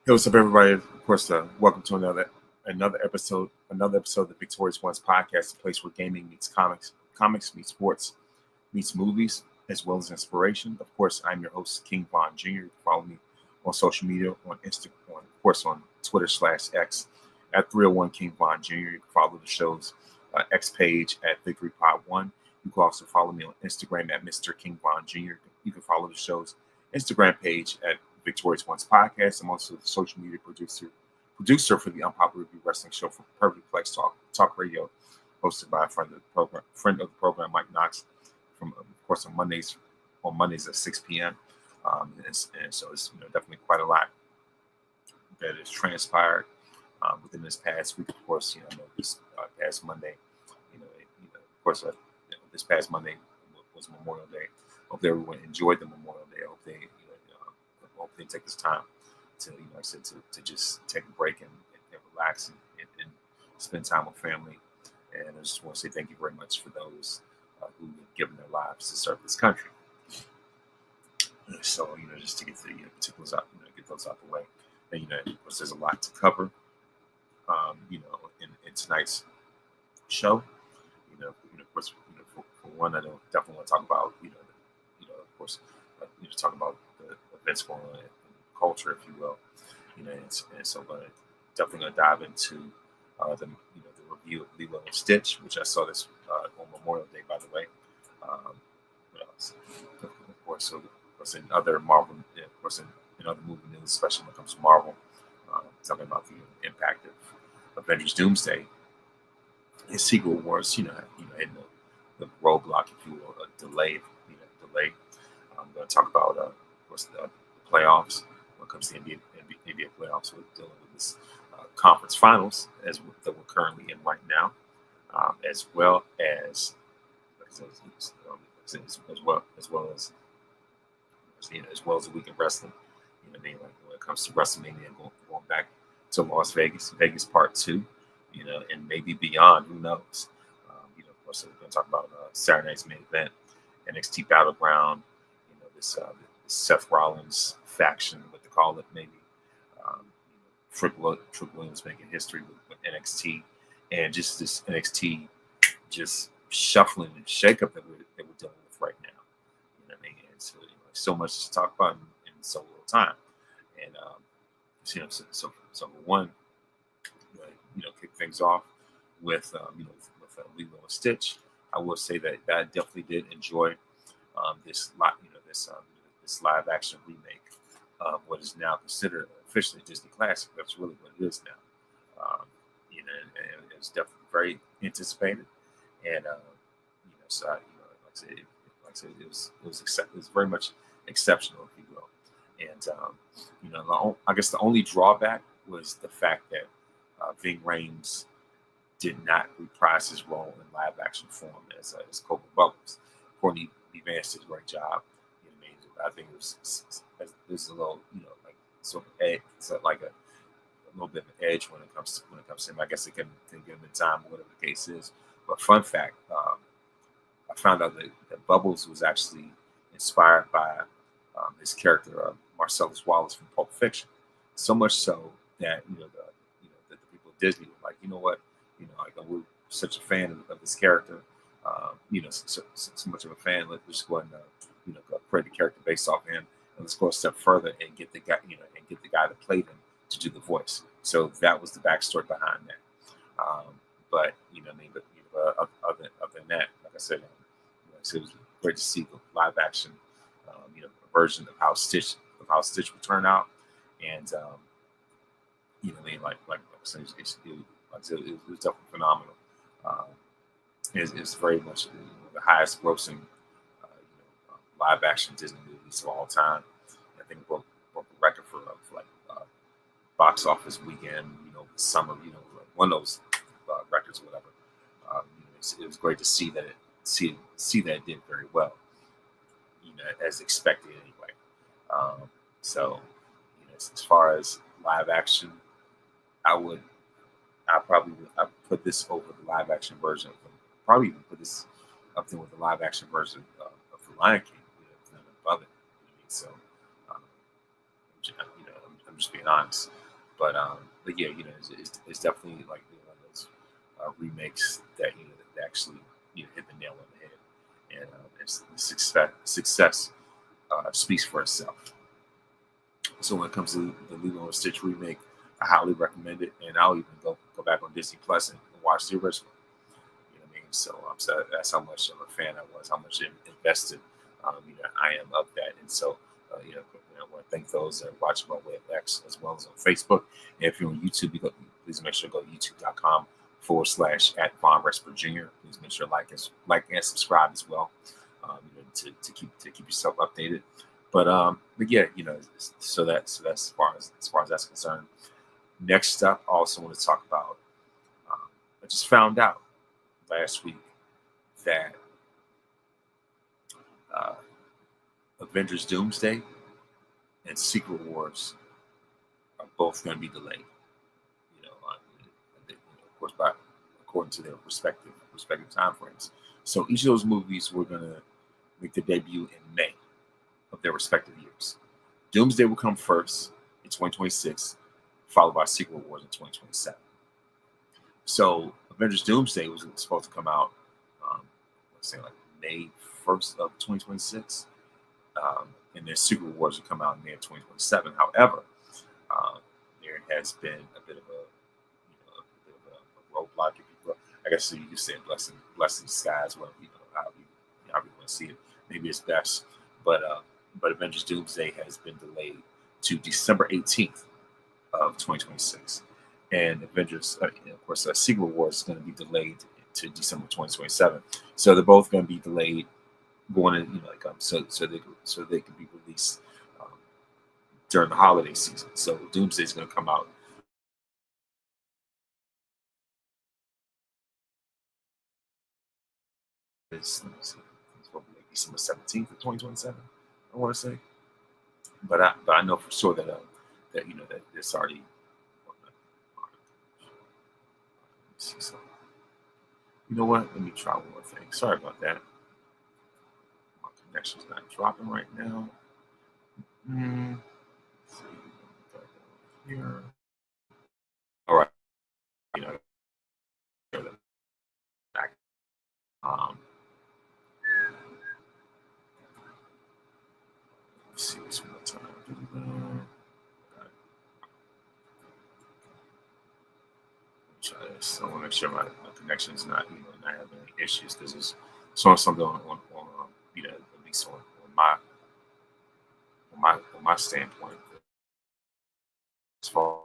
Hey, what's up, everybody? Of course, welcome to another episode of the Victorious Ones podcast, a place where gaming meets comics meets sports, meets movies, as well as inspiration. Of course, I'm your host, King Von Jr. You can follow me on social media, on Instagram, of course, on Twitter/X at 301 King Von Jr. You can follow the show's X page at Victory Pod 1. You can also follow me on Instagram at Mr. King Von Jr. You can follow the show's Instagram page at Victorious Ones Podcast. I'm also the social media producer for the Unpopular Review Wrestling Show for Perfect Plex Talk Radio, hosted by a friend of the program, Mike Knox, from of course on Mondays at 6 p.m. And so it's definitely quite a lot that has transpired within this past week. Of course, this past Monday, of course, this past Monday was Memorial Day. Hope everyone enjoyed the Memorial Day. I hope they take this time to, like I said, to just take a break and relax and spend time with family. And I just want to say thank you very much for those who have given their lives to serve this country. So, just to get the particulars out, get those out the way. And, of course, there's a lot to cover, in tonight's show. Of course, for one, I don't definitely want to talk about, of course, talk about the events going on in culture, if you will, and so definitely going to dive into the review of Lilo and Stitch, which I saw this on Memorial Day, by the way. What else? Of course, in other Marvel, of course, in other movie news, especially when it comes to Marvel, talking about the impact of Avengers Doomsday. His sequel was, in the roadblock, if you will, a delay. I'm going to talk about, of course, the playoffs. When it comes to NBA playoffs, we're dealing with this conference finals that we're currently in right now, as well as a week of wrestling. When it comes to WrestleMania, going back to Las Vegas Part 2, and maybe beyond. Who knows? Of course, we're going to talk about Saturday night's main event, NXT Battleground. This Seth Rollins faction, what they call it, maybe. Trick Williams making history with NXT, and just this NXT just shuffling and shakeup that we're dealing with right now. And so much to talk about in so little time. And so for one, kick things off with Lilo and Stitch. I will say that I definitely did enjoy this live action remake of what is now considered officially a Disney classic. That's really what it is now. And it was definitely very anticipated. And so like I said, it was very much exceptional, if you will. And I guess the only drawback was the fact that Ving Rhames did not reprise his role in live action form as Coco Bubbles. Courtney B. Vance did a great job. I think there's a little, sort of edge. It's like a little bit of an edge when it comes to him. I guess they can give him the time, whatever the case is. But fun fact, I found out that Bubbles was actually inspired by this character, Marcellus Wallace from Pulp Fiction. So much so that that the people at Disney were like, you know what, we're such a fan of this character, so much of a fan. Let's just go ahead and create a character based off him, and let's go a step further and get the guy, that played him to do the voice. So that was the backstory behind that. But other than that, like I said, it was great to see the live action, version of how Stitch would turn out, and like I said, it was definitely phenomenal. It's very much the highest grossing live action Disney movies of all time. I think broke the record for box office weekend, summer, one of those records or whatever. It was great to see that it did very well, as expected anyway. So as far as live action, I put this over the live action version. Probably even put this up there with the live action version of The Lion King, above it. So I'm just being honest. but yeah, it's definitely like one of those remakes that that actually hit the nail on the head, and it's the success speaks for itself. So when it comes to the Lilo and Stitch remake, I highly recommend it, and I'll even go back on Disney Plus and watch the original. You know what I mean? So that's how much of a fan I was, how much invested I am of that, and so I want to thank those that are watching my way of X as well as on Facebook. And if you're on YouTube, please make sure to go to youtube.com/at Von Resper Jr. Please make sure to like and subscribe as well, to keep yourself updated. But yeah, so that's as far as that's concerned. Next up, I also want to talk about. I just found out last week that uh, Avengers Doomsday and Secret Wars are both going to be delayed. Of course, according to their respective time frames. So each of those movies were going to make their debut in May of their respective years. Doomsday will come first in 2026, followed by Secret Wars in 2027. So Avengers Doomsday was supposed to come out, let's say like May 1st of 2026, and then Secret Wars will come out in May of 2027. However, there has been a bit of a roadblock. I guess you could say blessing disguise, whatever how you want to see it. Maybe it's best, but Avengers Doomsday has been delayed to December 18th of 2026, and Avengers, of course, Secret Wars is going to be delayed to December 2027. So they're both going to be delayed, going in, so they can be released during the holiday season. So Doomsday is going to come out. It's probably like December 17th of 2027. I want to say, but I know for sure that that it's already. So, you know what? Let me try one more thing. Sorry about that. My connection's not dropping right now. Let's see. Here. All right. Let's see this one more time. Try this. I want to make sure my connection is not having any issues, because it's showing something on at least on my standpoint. As far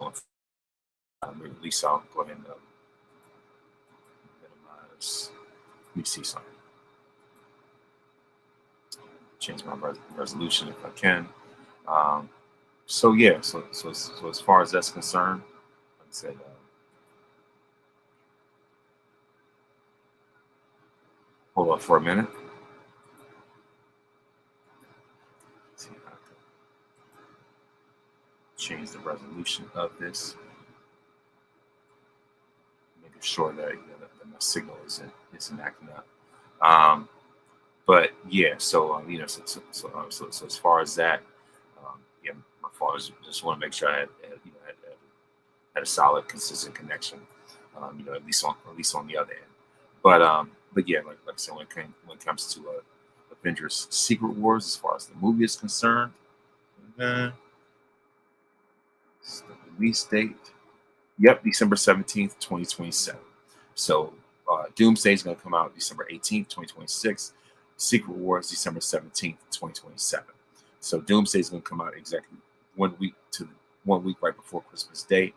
as at least I'll go ahead and minimize. Let me see something. Change my resolution if I can. So yeah, so as far as that's concerned, like I said, hold on for a minute. Let's see if I can change the resolution of this, making sure that, that my signal isn't acting up. But yeah, so so as far as that, yeah, my father just want to make sure I had a solid, consistent connection, at least on the other end. But yeah, like I said, when it comes to Avengers Secret Wars, as far as the movie is concerned, the release date, yep, December 17th, 2027. So Doomsday is going to come out December 18th, 2026. Secret Wars, December 17th, 2027. So Doomsday is going to come out exactly 1 week right before Christmas Day.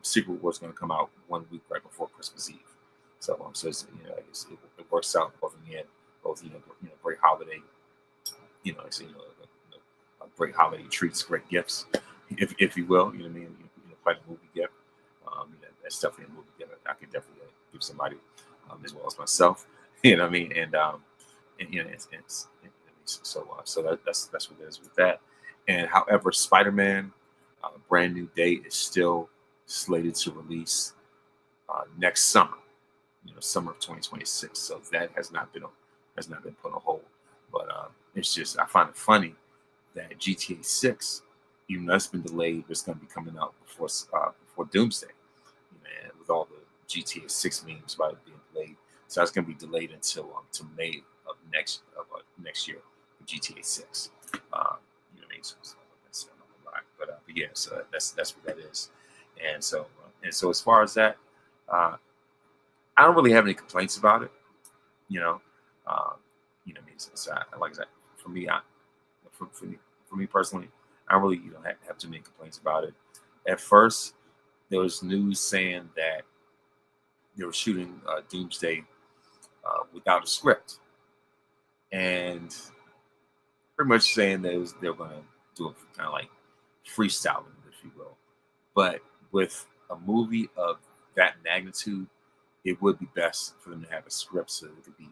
Secret Wars is going to come out 1 week right before Christmas Eve. So it's, it works out both in the end. Both great holiday, great holiday treats, great gifts, if you will. You know what I mean? Quite a movie gift. That's definitely a movie gift. I could definitely give somebody, as well as myself. You know what I mean? And so that's what it is with that. And however, Spider-Man, brand new date is still slated to release next summer. Summer of 2026. So that has not been put on hold. But it's just, I find it funny that GTA 6, even though it's been delayed, it's going to be coming out before Doomsday. And with all the GTA 6 memes about it being delayed, so that's going to be delayed until May of next year for GTA 6. You know what I mean? So that's not a lot, but yeah, so that's what that is. And so as far as that, I don't really have any complaints about it. You know, you know what I mean. So like I said, for me, for me personally, I don't really have too many complaints about it. At first, there was news saying that they were shooting Doomsday without a script, and pretty much saying that they were going to do it kind of like freestyling, if you will. But with a movie of that magnitude, it would be best for them to have a script so it could be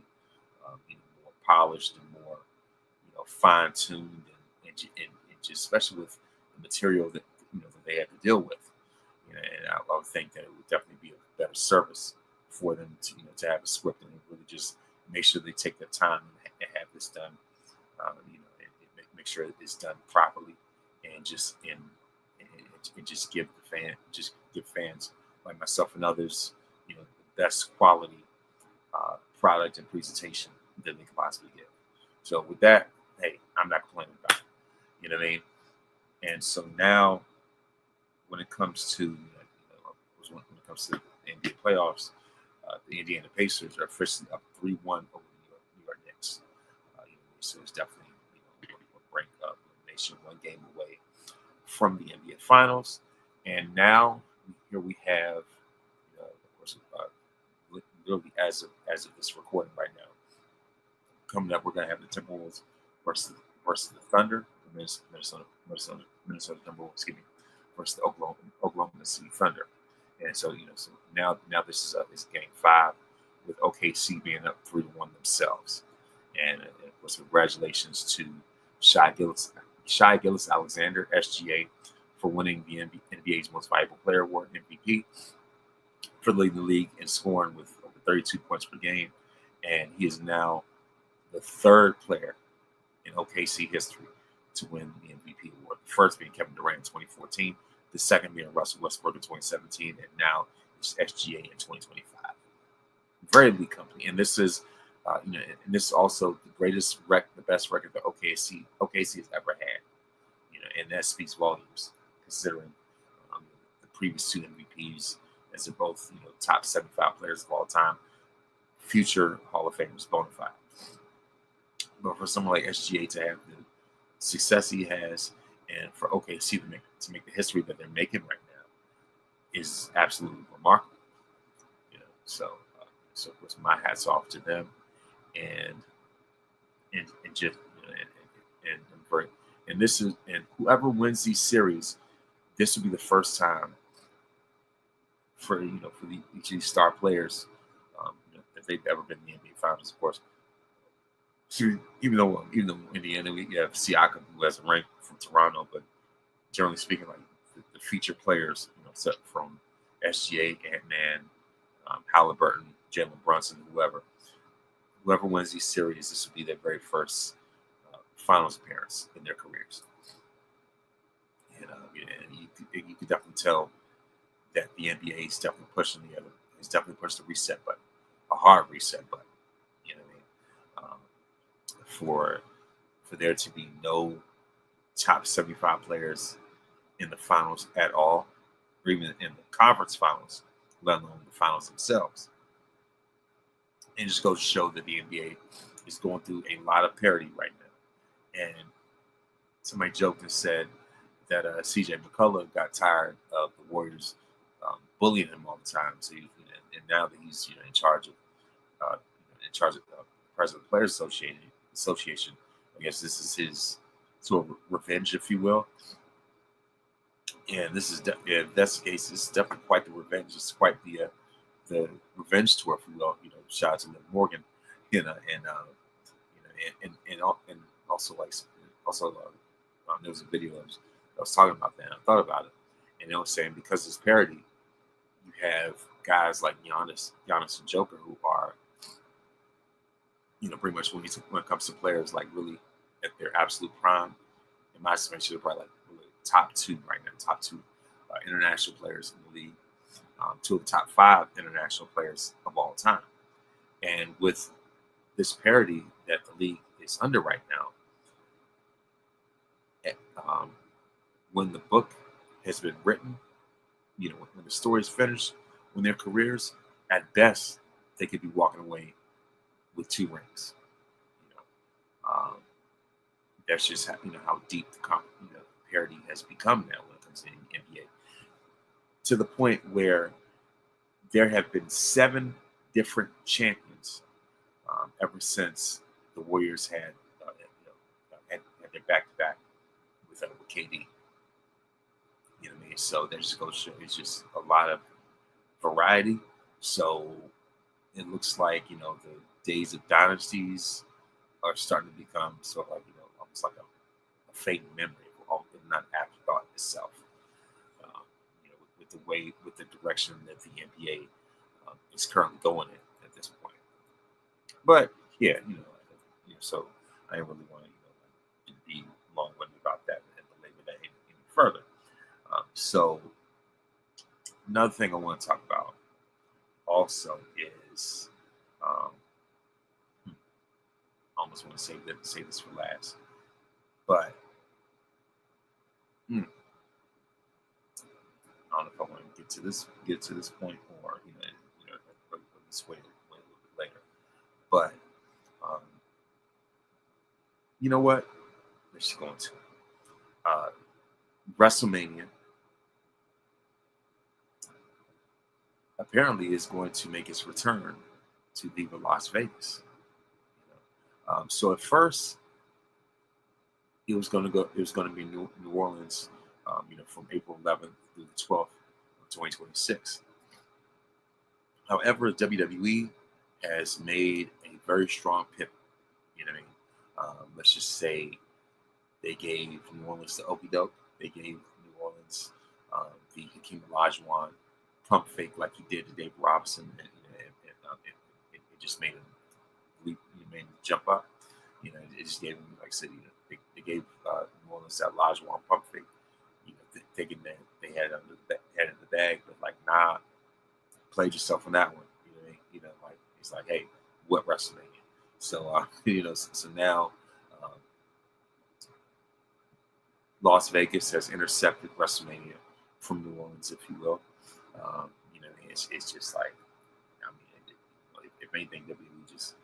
more polished and more fine tuned and just especially with the material that that they have to deal with. And I would think that it would definitely be a better service for them to to have a script and really just make sure they take their time and have this done. And make sure it's done properly, and just give fans like myself and others the best quality product and presentation that they could possibly give. So with that, hey, I'm not complaining about it. You know what I mean? And so now, when it comes to when it comes to the NBA playoffs, the Indiana Pacers are officially up 3-1 over the New York Knicks. So it's definitely a break up nation, one game away from the NBA Finals. And now here we have, of course, literally as of this recording right now, coming up, we're going to have the Timberwolves versus the Thunder, the Minnesota Timberwolves, excuse me, versus the Oklahoma City Thunder. And so so now this is game 5 with OKC being up 3-1 themselves. And of course, congratulations to Shai Gilgeous-Alexander, SGA, for winning the NBA's Most Valuable Player Award, MVP, for leading the league in scoring with over 32 points per game. And he is now the third player in OKC history to win the MVP award. The first being Kevin Durant in 2014, the second being Russell Westbrook in 2017, and now it's SGA in 2025. Very elite company, and this is, and this is also the best record that OKC has ever had. And that speaks volumes, considering the previous 2 MVPs, as they're both top 75 players of all time, future Hall of Famers, bona fide. But for someone like SGA to have the success he has, and for OKC to make the history that they're making right now, is absolutely remarkable. So of course, my hats off to them, and just and this is, and whoever wins these series, this will be the first time for each of these star players that they've ever been in the NBA Finals, of course. So even though Indiana, we have Siakam, who has a rank from Toronto, but generally speaking, like the featured players, set from SGA, Ant-Man, Halliburton, Jalen Brunson, whoever wins these series, this will be their very first finals appearance in their careers. And you can definitely tell that the NBA is definitely pushing the reset button, a hard reset button. For there to be no top 75 players in the finals at all, or even in the conference finals, let alone the finals themselves. And it just goes to show that the NBA is going through a lot of parity right now. And somebody joked and said that CJ McCullough got tired of the Warriors bullying him all the time. So and now that he's in charge of the President of the Players Association, I guess this is his sort of revenge, if you will. And this is if that's the case, this is definitely quite the revenge. It's quite the revenge tour, if you will. Shout out to Liv Morgan, and also there was a video I was talking about that. And I thought about it, and they were saying because it's parody, you have guys like Giannis and Joker who are, pretty much when it comes to players like really at their absolute prime, in my estimation, they're probably like the top two right now, top two international players in the league, two of the top five international players of all time. And with this parity that the league is under right now, when the book has been written, when the story is finished, when their careers, at best, they could be walking away with 2 rings. That's just how deep the parity has become now when it comes to the NBA, to the point where there have been 7 different champions ever since the Warriors had their back-to-back with KD. You know what I mean? So that just goes to show it's just a lot of variety. So it looks like the days of dynasties are starting to become sort of like almost like a fading memory, if not afterthought itself. With the direction that the NBA is currently going in at this point. But yeah, so I didn't really want to be long-winded about that and belabor that any further. So another thing I want to talk about also is I almost want to say this for last, but I don't know if I want to get to this point or this way a little bit later. But you know what? Let's just go into WrestleMania. Apparently, is going to make its return to Viva Las Vegas. So at first, it was going to be New Orleans, from April 11th through the 12th of 2026. However, WWE has made a very strong pivot. You know what I mean? Let's just say they gave New Orleans the okie doke. They gave New Orleans the Hakeem Olajuwon pump fake like he did to Dave Robinson, and it just made him leap, made him jump up. It just gave him, like I said, they gave New Orleans that Olajuwon pump fake. Thinking that they had it in the bag, but like, nah, played yourself on that one. Like it's like, hey, what WrestleMania? So so now Las Vegas has intercepted WrestleMania from New Orleans, if you will. It's just like, if anything, WWE just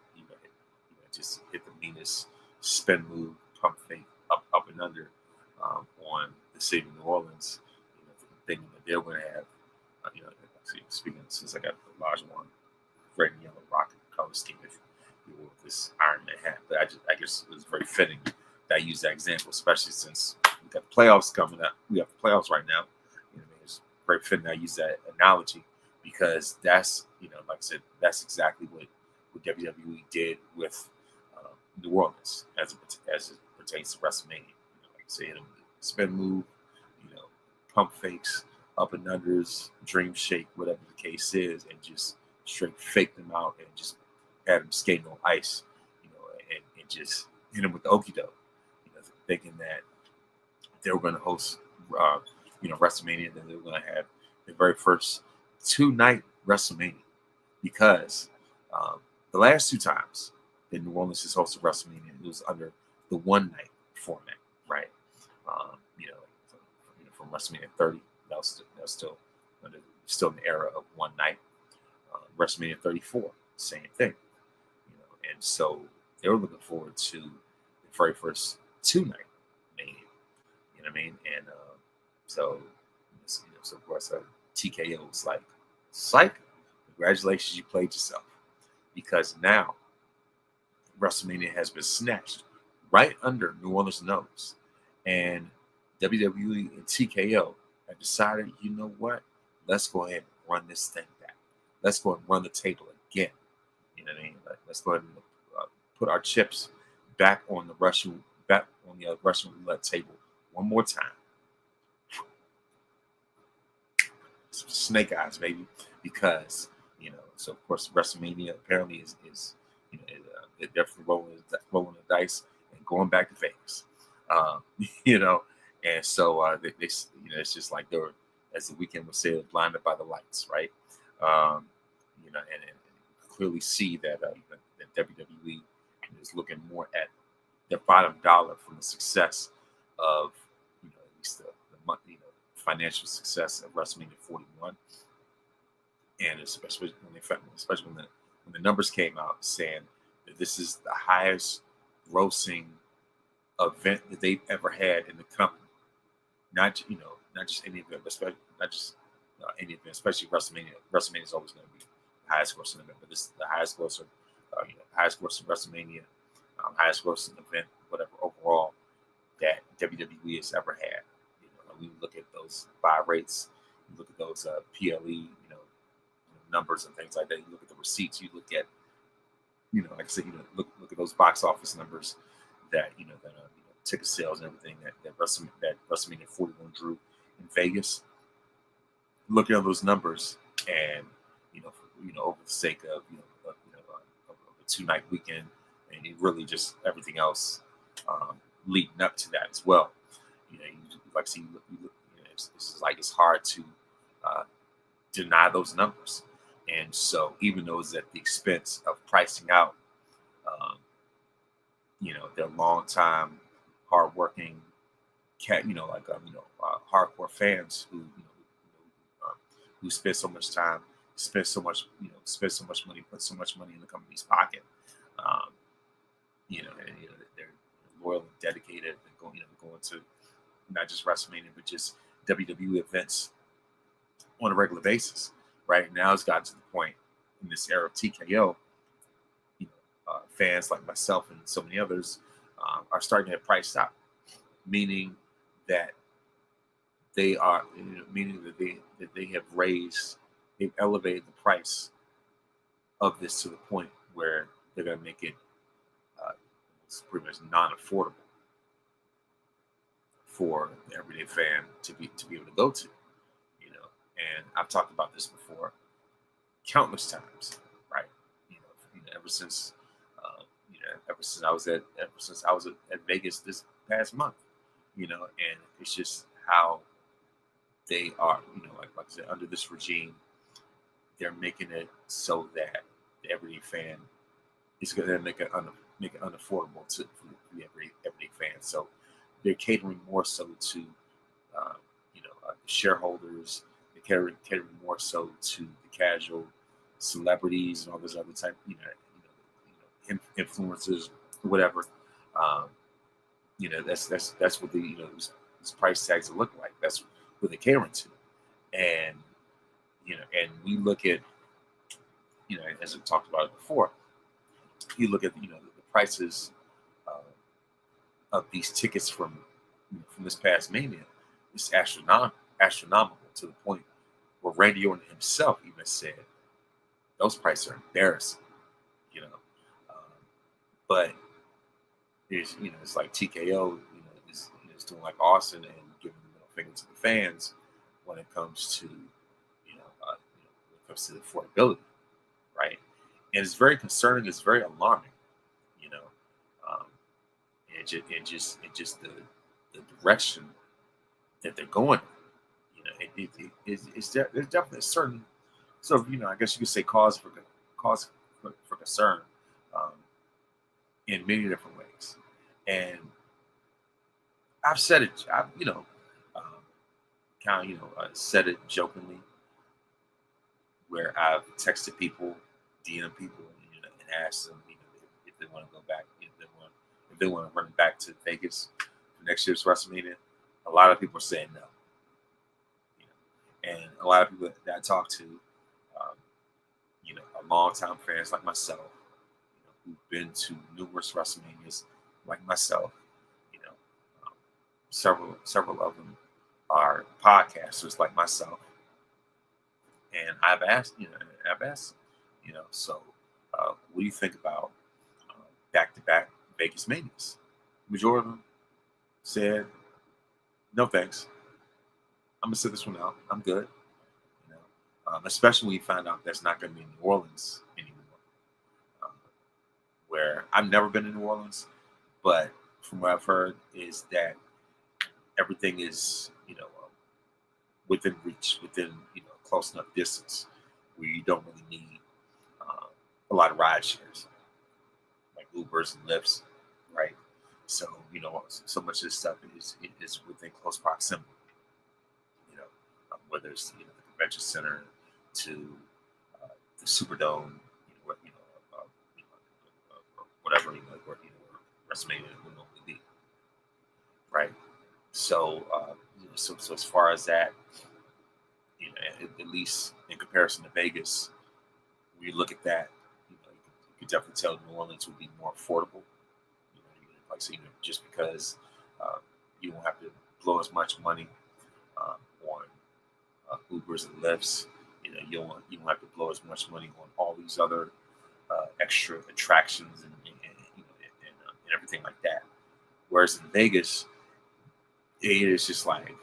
just hit the meanest spin move, pump fake up and under on the city of New Orleans. Thinking that they're going to have, speaking since I got the large one, red and yellow rocket color scheme, if you will, this Iron Man hat. But I guess it was very fitting that I use that example, especially since we got the playoffs coming up. We have the playoffs right now. It's very fitting I use that analogy because that's, like I said, that's exactly what WWE did with New Orleans as it pertains to WrestleMania. Like I said, spin move, pump fakes, up and unders, dream shake, whatever the case is, and just straight fake them out and just had them skating on ice, and just hit them with the okie doke, thinking that they were going to host, WrestleMania, that they were going to have the very first 2-night WrestleMania, because the last 2 times that New Orleans has hosted WrestleMania, it was under the 1-night format, right? From WrestleMania 30, that was still in the era of 1 night. WrestleMania 34, same thing. And so they were looking forward to the very first 2-night Mania. You know what I mean? And so of course TKO was like, psych, congratulations, you played yourself, because now WrestleMania has been snatched right under New Orleans' nose, and WWE and TKO have decided, you know what? Let's go ahead and run this thing back. Let's go ahead and run the table again. You know what I mean? Let's go ahead and put our chips back on the Russian roulette table one more time. Some snake eyes, baby, because so of course WrestleMania apparently is they're definitely rolling the dice and going back to Vegas. you know, and so it's just like they were, as the weekend would say, blinded by the lights, right? Um, and clearly see that that WWE is looking more at the bottom dollar from the success of, at least financial success of WrestleMania 41, and especially when the numbers came out saying that this is the highest grossing event that they've ever had in the company. Not just any event, but not just any event, especially WrestleMania. WrestleMania is always going to be the highest grossing event, but this is the highest grossing, highest grossing WrestleMania, highest grossing event, whatever overall that WWE has ever had. We look at those buy rates, you look at those PLE, numbers and things like that. You look at the receipts. You look at, like I said, look at those box office numbers that ticket sales and everything that WrestleMania 41 drew in Vegas. Look at those numbers, and over the sake of a 2-night weekend, and really just everything else leading up to that as well. Like I see, it's hard to deny those numbers, and so even though it's at the expense of pricing out, their long time, hardworking hardcore fans who spend so much time, spend so much money, put so much money in the company's pocket. They're loyal and dedicated, and going to not just WrestleMania, but just WWE events on a regular basis. Right now, it's gotten to the point in this era of TKO, fans like myself and so many others are starting to get priced out, meaning that they are, that they have they've elevated the price of this to the point where they're going to make it it's pretty much non-affordable for the everyday fan to be able to go to, And I've talked about this before, countless times, right? Ever since I was at Vegas this past month, and it's just how they are, like I said, under this regime, they're making it so that the everyday fan is going to make it unaffordable for the everyday fan. So they're catering more so to the shareholders. They're catering more so to the casual celebrities and all those other type, influencers, whatever. That's what these price tags look like. That's what they're catering to, and and we look at, as we talked about it before, you look at the prices of these tickets from this past Mania. It's astronomical to the point where Randy Orton himself even said those prices are embarrassing. But it's like TKO, is doing like Austin and giving the middle finger to the fans when it comes to the affordability, right? And it's very concerning. It's very alarming, and just the direction that they're going. There's definitely a certain sort of, I guess you could say cause for concern in many different ways. And I've said it, said it jokingly, where I've texted people, DM people, and asked them, if they want to go back, if they want to run back to Vegas for next year's WrestleMania. A lot of people are saying no. And a lot of people that I talk to, long-time fans like myself, who've been to numerous WrestleManias like myself, several of them are podcasters like myself, and I've asked, so what do you think about back-to-back Vegas Manias? Majority of them said, no thanks. I'm gonna sit this one out. I'm good. Especially when you find out that's not going to be in New Orleans anymore. Where I've never been in New Orleans, but from what I've heard, is that everything is, within reach, within, close enough distance where you don't really need a lot of ride shares like Ubers and Lyfts, right? So, so much of this stuff is within close proximity, you know, whether it's, the convention center to the Superdome, or whatever, where WrestleMania will normally be, right? So, so as far as that, at least in comparison to Vegas, when you look at that, you can definitely tell New Orleans would be more affordable. Like I said, just because you won't have to blow as much money on Ubers and Lyfts. You don't have to blow as much money on all these other extra attractions and everything like that. Whereas in Vegas, it is just like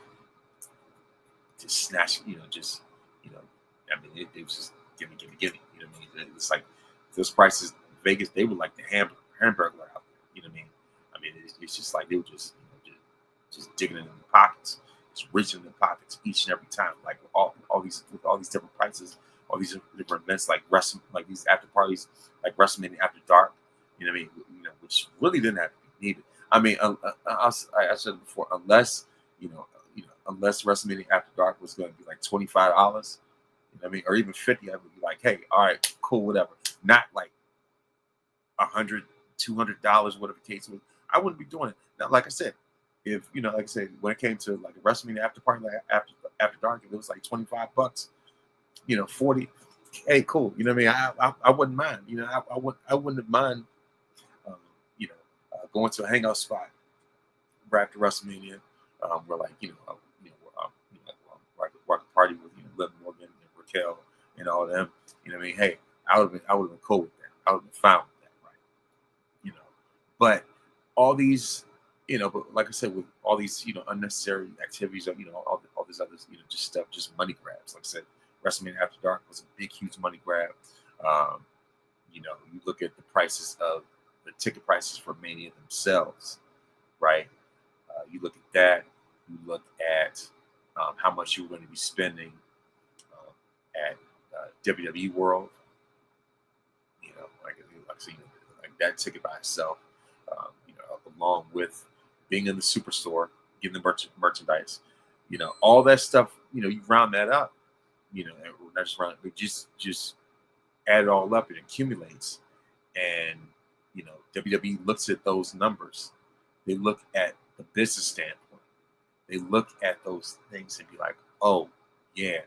just snatch, I mean, it was just gimme. You know what I mean? It's like those prices, Vegas, they were like the hamburger out there. You know what I mean? It's just like they were just, just digging in the pockets, just reaching in the pockets each and every time. Like all these different prices, all these different events, like these after parties, like WrestleMania After Dark. You know what I mean? Which really didn't have to be needed. I mean, I said it before, unless unless WrestleMania After Dark was going to be like $25, you know what I mean, or even 50, I would be like, hey, all right, cool, whatever. Not like $100, $200, whatever the case was. I wouldn't be doing it. Now, like I said, if like I said, when it came to like a WrestleMania after party, like after dark, if it was like $25, 40, hey, cool. You know what I mean? I wouldn't mind. I wouldn't mind. Going to a hangout spot right after WrestleMania, where like where I could party with Liv Morgan and Raquel and all of them. You know what I mean? Hey, I would have been cool with that. I would have been fine with that, right? But all these, but like I said, with all these unnecessary activities, of all these others, just stuff, just money grabs. Like I said, WrestleMania After Dark was a big, huge money grab. You look at the prices of the ticket prices for Mania themselves, right? You look at that. You look at how much you're going to be spending at WWE World. Like I said, like that ticket by itself. Along with being in the superstore, getting the merchandise, all that stuff. You round that up. And not just round, but just add it all up. It accumulates, and WWE looks at those numbers. They look at the business standpoint. They look at those things and be like, oh, yeah,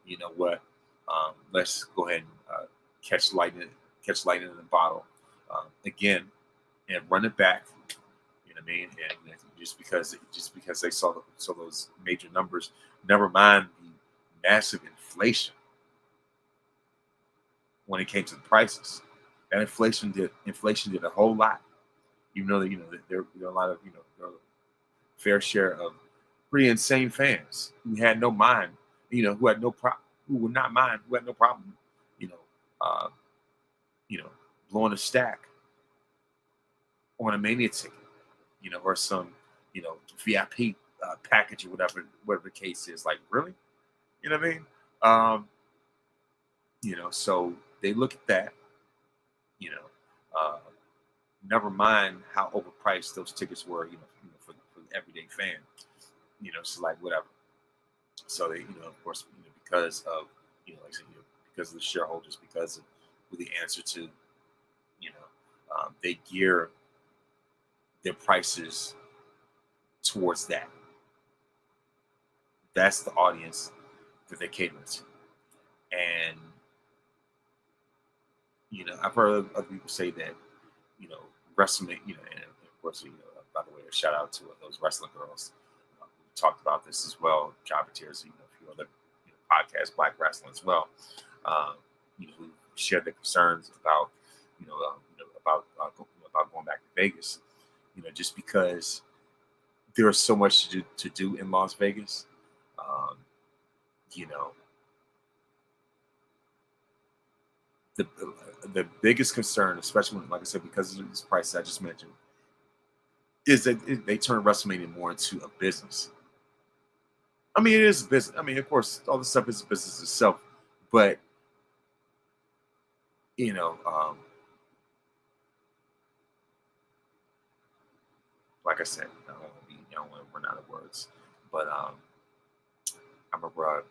you know what? Let's go ahead and catch lightning in the bottle again, and run it back. You know what I mean? And just because they saw those major numbers, never mind the massive inflation when it came to the prices. That inflation did a whole lot. Even though that there are a lot of fair share of pretty insane fans who had no mind, who had no problem, who would not mind, who had no problem, uh, blowing a stack on a Mania ticket, or some, VIP package or whatever the case is. Like, really, you know what I mean? So they look at that, never mind how overpriced those tickets were, for the everyday fan, so like whatever. So they, of course, because of, like I said, because of the shareholders, because of who the answer to, they gear their prices towards that. That's the audience that they cater to. And, I've heard other people say that, WrestleMania, and of course, by the way, a shout out to those wrestling girls. We talked about this as well. Jobber Tears, a few other podcasts, Black Wrestling as well. Who shared their concerns about, about going back to Vegas. Just because there is so much to do in Las Vegas. The biggest concern, especially when, like I said, because of these prices I just mentioned, is that they turn WrestleMania more into a business. I mean, it is a business. I mean, of course, all this stuff is a business itself, but you know, like I said, I don't want to run out of words, but I remember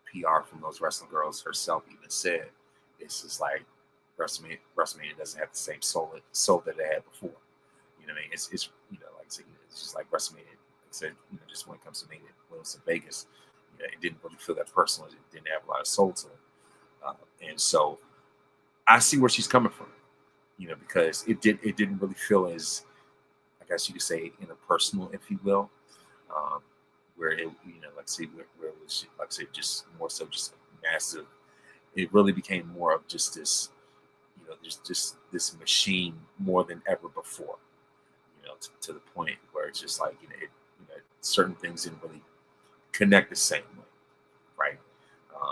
PR from those wrestling girls herself even said, "It's just like WrestleMania doesn't have the same soul that it had before." You know what I mean? It's like I said, it's just like WrestleMania. Like I said, just when it comes to Mania, when it was in Vegas, it didn't really feel that personal. It didn't have a lot of soul to it, and so I see where she's coming from. Because it didn't really feel as, I guess you could say, interpersonal, if you will, where it, like I say, where it was, like I say, just more so just massive. It really became more of just this, just this machine more than ever before. To the point where it's just like, certain things didn't really connect the same way, right?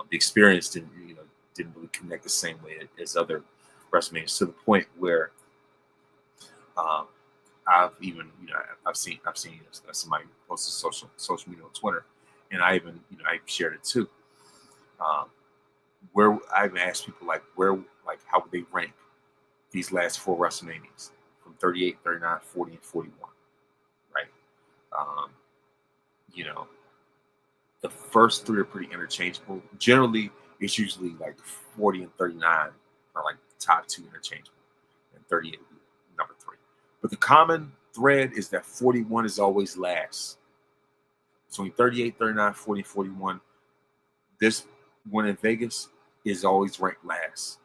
The experience didn't really connect the same way as other WrestleManias, to the point where I've even, I've seen somebody posted social media on Twitter, and I even, I shared it too. Where I've asked people how would they rank these last 4 WrestleManias from 38, 39, 40, and 41, right? The first 3 are pretty interchangeable. Generally, it's usually like 40 and 39 are like the top 2 interchangeable, and 38 would be number 3. But the common thread is that 41 is always last. So in 38, 39, 40, 41, this one in Vegas is always ranked last.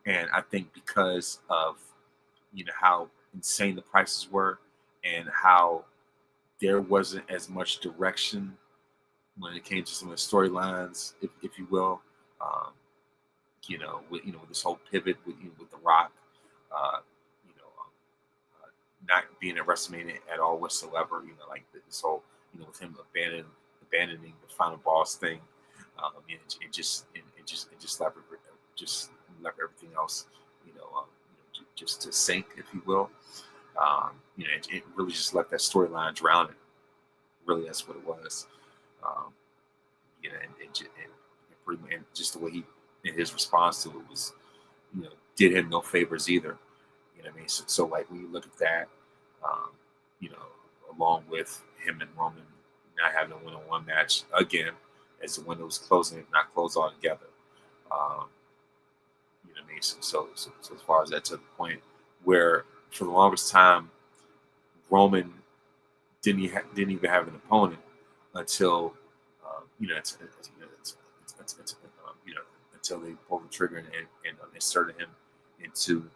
And I think because of how insane the prices were, and how there wasn't as much direction when it came to some of the storylines, if you will, with this whole pivot with The Rock, not being at WrestleMania at all whatsoever, like this whole, with him abandoning the final boss thing, it just left everything else, just to sink, if you will. It really just let that storyline drown it. Really, that's what it was. And just the way he, in his response to it, was, did him no favors either. You know what I mean? So like when you look at that, along with him and Roman not having a one-on-one match again, as the window was closing, if not closed altogether. You know what I mean? So as far as that, to the point where for the longest time, Roman didn't even have an opponent until until they pulled the trigger and inserted him into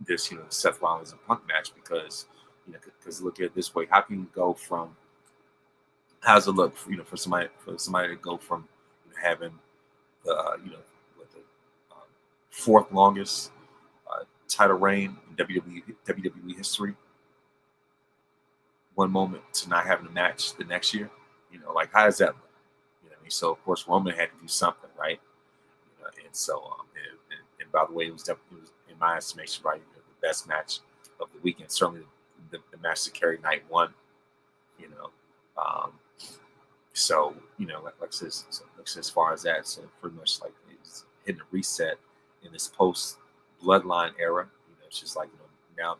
this Seth Rollins and Punk match, because look at it this way: how can you go from, how does it look for somebody to go from having the with the 4th longest title reign in WWE history one moment to not having a match the next year? Like, how does that look? You know what I mean? So of course Roman had to do something, right? And so and by the way, it was in my estimation, right, the best match of the weekend, certainly the match that carried night 1. So like I said, as far as that, so pretty much like it's hitting a reset in this post bloodline era. It's just like now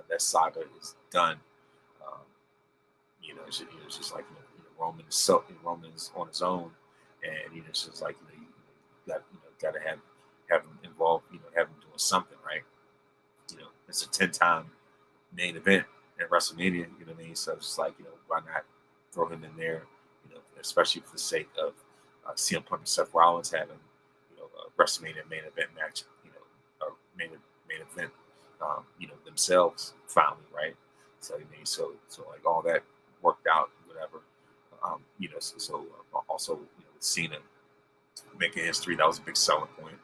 that saga is done. It's just like Roman's on his own, and it's just like you got to have him involved, have him doing something, right? It's a 10-time main event at WrestleMania. You know what I mean? So it's just like why not throw him in there? Especially for the sake of CM Punk and Seth Rollins having a WrestleMania main event match, or main event, themselves finally, right? So so like all that worked out, whatever. Also with Cena making history, that was a big selling point.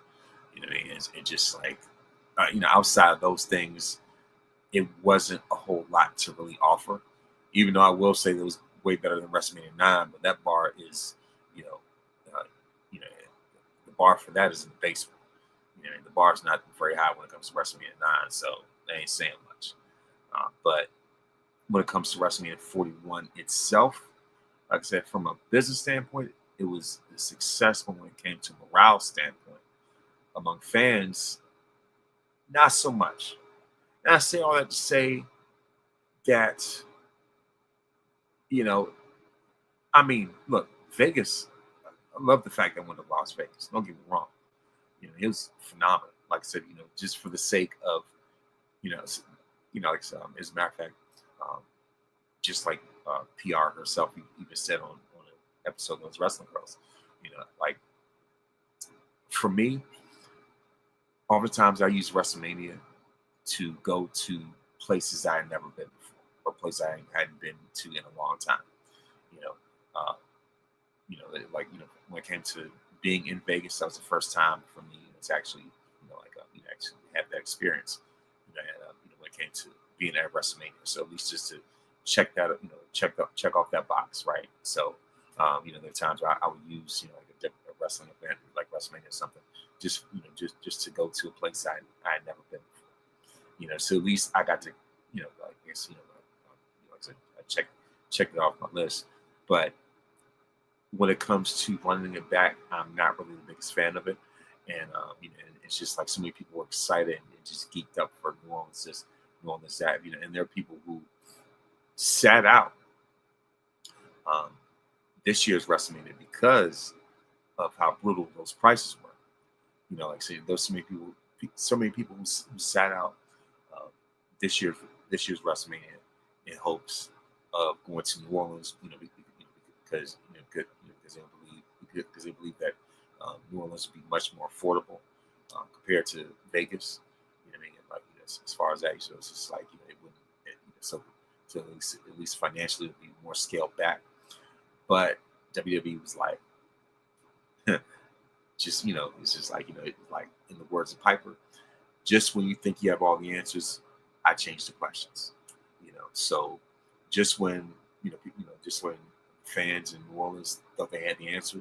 And just like outside of those things, it wasn't a whole lot to really offer. Even though I will say that it was way better than WrestleMania 9, but that bar is, the bar for that is in the basement. The bar is not very high when it comes to WrestleMania 9, so they ain't saying much. But when it comes to WrestleMania 41 itself. Like I said, from a business standpoint, it was successful. When it came to morale standpoint among fans, not so much. And I say all that to say that, you know, I mean, look, Vegas, I love the fact that I went to Las Vegas. Don't get me wrong. It was phenomenal. Like I said, just for the sake of, you know, like as a matter of fact, um, just like PR herself even said on an episode of those Wrestling Girls, like for me, oftentimes I use WrestleMania to go to places I had never been before, or places I hadn't been to in a long time. You know, uh, when it came to being in Vegas, that was the first time for me to actually, actually have that experience. When it came to being at WrestleMania, so at least just to check that, check off that box, right? So, there are times where I would use, like a wrestling event like WrestleMania or something, just just to go to a place I had never been before. So at least I got to, I guess, like I said, I checked it off my list, but when it comes to running it back, I'm not really the biggest fan of it. And and it's just like so many people were excited and just geeked up for New Orleans that, and there are people who sat out um, this year's WrestleMania because of how brutal those prices were. Like I said, there's so many people who sat out uh, this year's WrestleMania in hopes of going to New Orleans, because because they believe that New Orleans would be much more affordable compared to Vegas. I mean, like as far as that, so it's just like it wouldn't. So at least financially, it would be more scaled back. But WWE was like, just it's just like like in the words of Piper, just when you think you have all the answers, I change the questions. So just when just when fans in New Orleans thought they had the answer,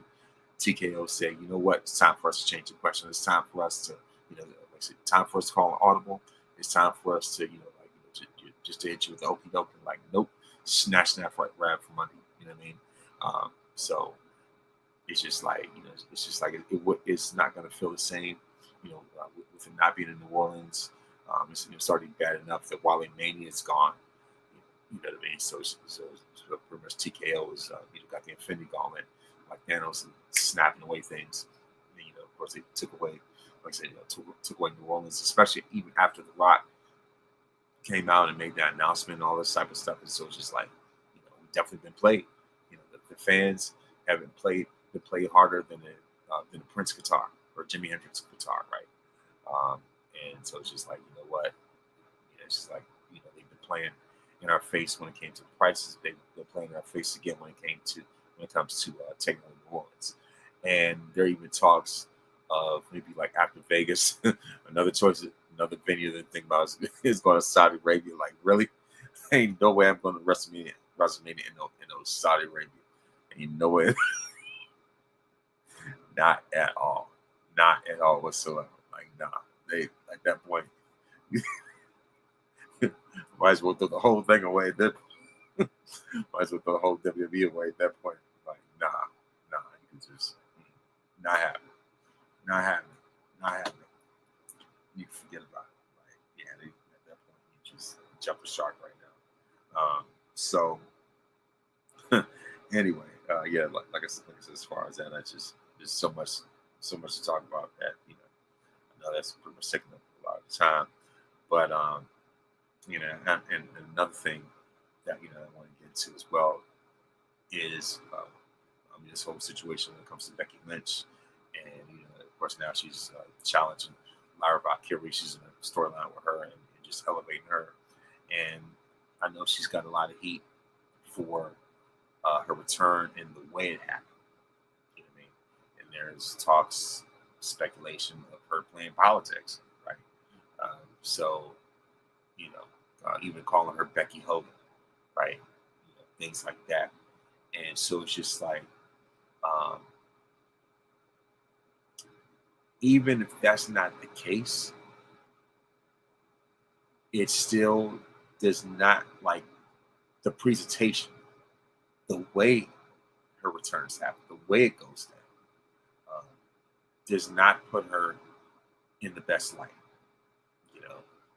TKO said, you know what, it's time for us to change the question. It's time for us to, like I said, time for us to call an audible. It's time for us to, just to hit you with the okey doke. Like, nope, snatch that right from under you. You know what I mean? So it's just like, it's just like it's not going to feel the same, with it not being in New Orleans. It's already bad enough that Wale Mania is gone. You know what I mean? So pretty much TKO is, got the Infinity Gauntlet, like Thanos, and snapping away things. And, of course, they took away, like I said, took away New Orleans, especially even after The Rock came out and made that announcement and all this type of stuff. And so it's just like, we've definitely been played. The fans have been played harder than the Prince guitar or Jimi Hendrix guitar, right? And so it's just like, you know what? It's just like, they've been playing in our face when it came to the prices. They're playing in our face again when it comes to taking on New Orleans. And there are even talks of maybe like after Vegas, another venue to think about is going to Saudi Arabia. Like, really? Ain't no way I'm going to WrestleMania in Saudi Arabia. Ain't no way. Not at all. Not at all whatsoever. Like, nah. They at that point, might as well throw the whole thing away at that point. Might as well throw the whole WWE away at that point. Like, nah, you can just not happening. Not happening. Not happening. You can forget about it. Like, yeah, at that point, you just jump the shark right now. So anyway, yeah, like I said, as far as that, that's just there's so much to talk about that. I know that's pretty much taking up a lot of time. But and another thing that I want to get into as well is this whole situation when it comes to Becky Lynch, and of course now she's challenging Lyra Valkyrie. She's in a storyline with her and just elevating her, and I know she's got a lot of heat for her return and the way it happened. You know what I mean? And there's talks, speculation of her playing politics, right? So, even calling her Becky Hogan, right? Things like that. And so it's just like, even if that's not the case, it still does not like the presentation, the way her returns happen, the way it goes down, does not put her in the best light.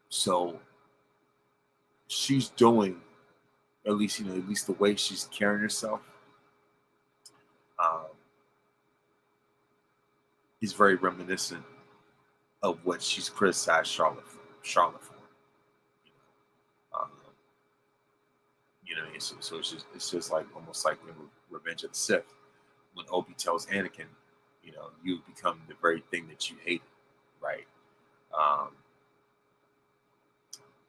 So she's doing, at least the way she's carrying herself, um, is very reminiscent of what she's criticized Charlotte for. Um, so it's just like almost like when Revenge of the Sith, when Obi tells Anakin, you become the very thing that you hated, right?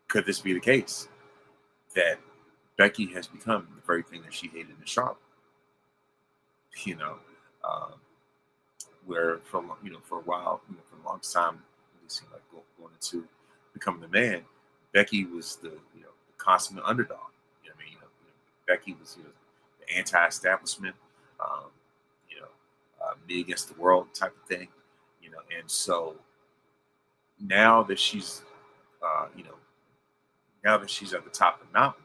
Could this be the case that Becky has become the very thing that she hated in Charlotte? Um, where for a while, for the longest time, it seemed like going into becoming the man, Becky was the the consummate underdog. Becky was the anti-establishment, um, me against the world type of thing, and so now that she's now that she's at the top of the mountain,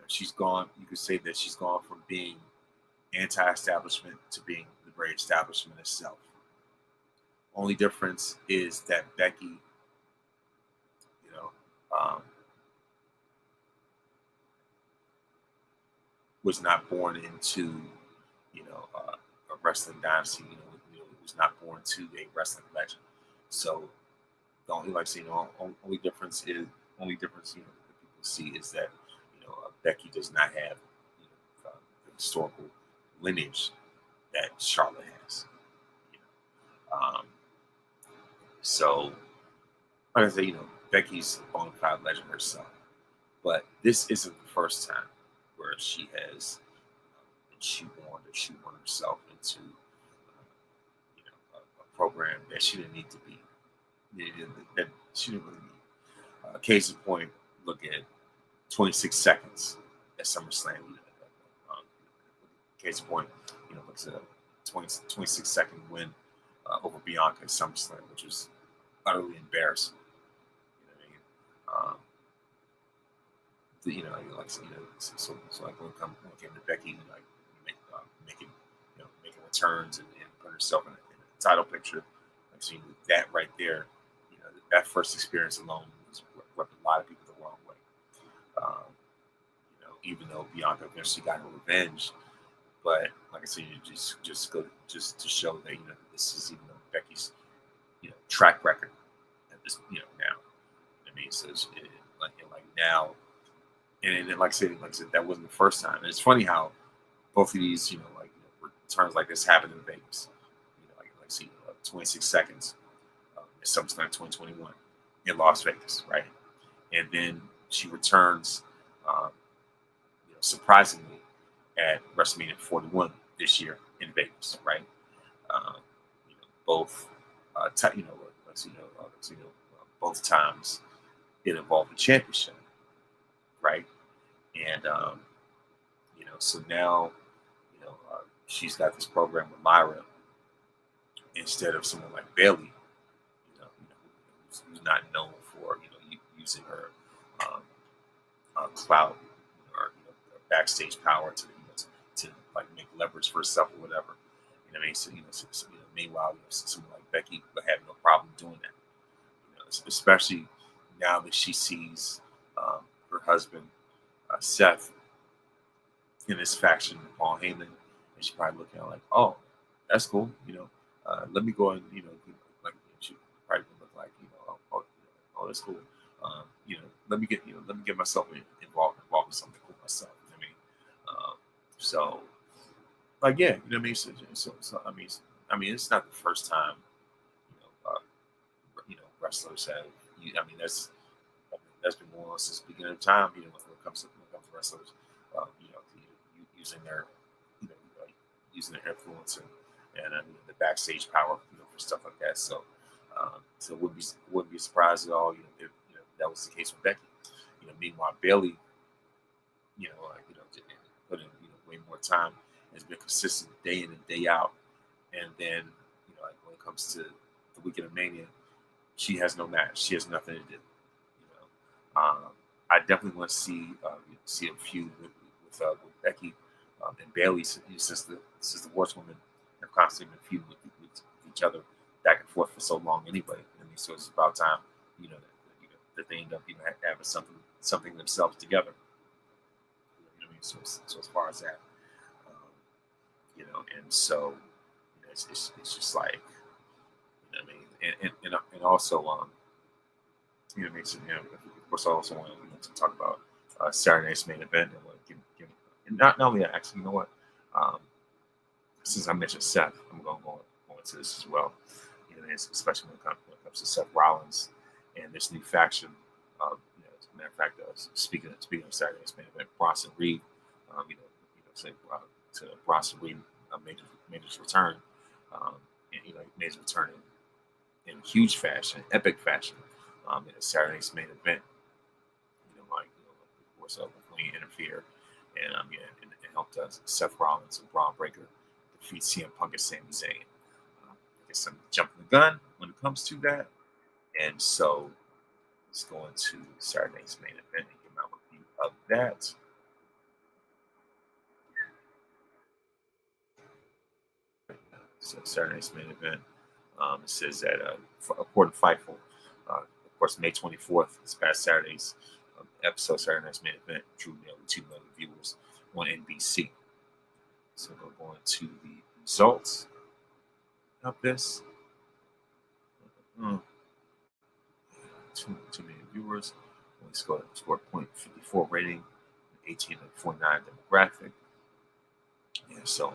she's gone. You could say that she's gone from being anti-establishment to being the very establishment itself. Only difference is that Becky, um, was not born into, a wrestling dynasty. Was not born to a wrestling legend. So the only, only difference that people see is that Becky does not have the historical lineage that Charlotte has. Um, so, like I say, Becky's a bona fide legend herself, but this isn't the first time where she has been shoehorned herself into a program that she didn't need to be. That she didn't really need. Case in point, look at 26 seconds at SummerSlam. Case in point, looks at a 26-second win over Bianca at SummerSlam, which was utterly embarrassing. So like when it came to Becky, making returns and putting herself in a title picture, that right there, that first experience alone was rubbed a lot of people the wrong way. Um, even though Bianca eventually got her revenge, but like I said, just to show that this is Becky's track record at this now. So it's, like now, and like I said, that wasn't the first time. And it's funny how both of these returns like this happened in Vegas. 26 seconds at SummerSlam 2021 in Las Vegas, right? And then she returns, surprisingly, at WrestleMania 41 this year in Vegas, right? Both, both times it involved a championship, right? And so now, she's got this program with Myra instead of someone like Bailey, who's not known for using her clout or backstage power to like make leverage for herself or whatever. Meanwhile, someone like Becky would have no problem doing that. Especially now that she sees her husband Seth in this faction with Paul Heyman, and she's probably looking at it like, oh, that's cool. Let me go and she probably look like oh, that's cool. Let me get myself involved with something cool myself. So like yeah, it's not the first time wrestlers have. That's been going on since the beginning of time. When it comes to wrestlers, using their using their influence and the backstage power for stuff like that. So wouldn't be surprised at all if that was the case with Becky. Meanwhile Bailey put in way more time, has been consistent day in and day out, and then when it comes to the weekend of Mania, she has no match. She has nothing to do. I definitely want to see a feud with Becky and Bailey since the Horsewomen have constantly been feuding with each other back and forth for so long anyway. I mean, so it's about time, that they end up having something themselves together. You know what I mean? So as far as that, um, and so it's just like, I mean, and also what I mean, so, of course, I also want to talk about Saturday night's main event and and not only that, actually, you know what? Um, since I mentioned Seth, I'm going to go into this as well. Especially when it comes to Seth Rollins and this new faction. As a matter of fact, speaking of Saturday night's main event, Bronson Reed, say to Bronson Reed made his return, and he made his return in huge fashion, epic fashion, in a Saturday night's main event. Of course, when he interfered and helped Seth Rollins and Braun Breaker defeat CM Punk and Sami Zayn. I guess I'm jumping the gun when it comes to that, and so let's go into Saturday night's main event and give my review of that. So Saturday night's main event. It says that according to Fightful, of course, May 24th, this past Saturday's episode, Saturday night's main event, drew nearly 2 million viewers on NBC. So we'll go into the results of this. 2 million viewers. Only scored 0.54 rating, 18 to 49 demographic. Yeah, so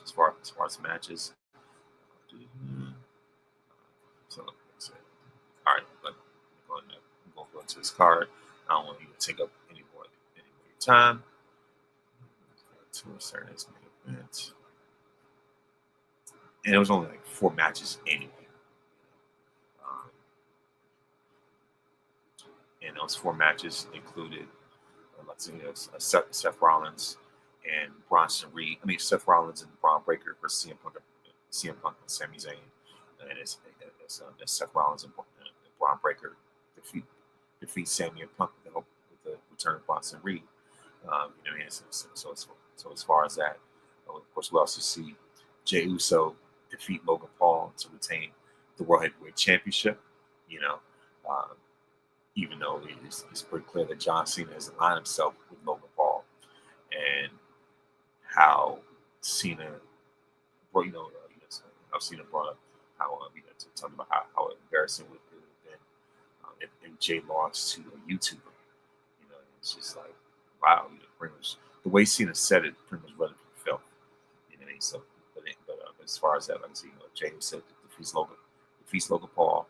as far as matches, so all right, I'm going to go into this card. I don't want you to take up any more of your time. To a certain event, and it was only like 4 matches anyway. And those 4 matches included, Seth Rollins and Bronson Reed. I mean, Seth Rollins and Braun Breaker versus CM Punk and Sami Zayn. And it's Seth Rollins and Braun Breaker defeat Sami and Punk with the return of Bronson Reed. So as far as that, of course, we also see Jey Uso defeat Logan Paul to retain the World Heavyweight Championship. Even though it's pretty clear that John Cena has aligned himself with Logan Paul, and how Cena, I've Cena brought up how talking about how embarrassing it would have been if Jay lost to a YouTuber. It's just like, wow, pretty much the way Cena said it, pretty much running from filth. So but as far as that, like I said, Jay said defeats Logan Paul,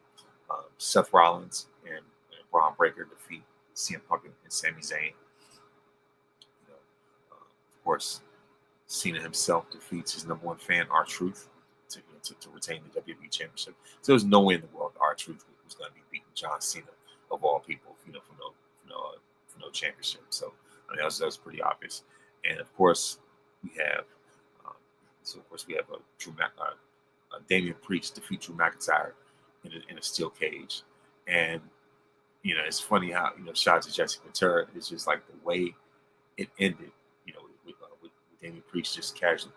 Seth Rollins and Braun Breaker defeat CM Punk and Sami Zayn. Of course, Cena himself defeats his number 1 fan, R-Truth, to retain the WWE Championship. So there's no way in the world R-Truth was going to be beating John Cena of all people, for no championship. So that was pretty obvious. And of course, we have Damian Priest defeat Drew McIntyre in a steel cage, and it's funny how shout out to Jesse Ventura. It's just like the way it ended. With Damian Priest just casually,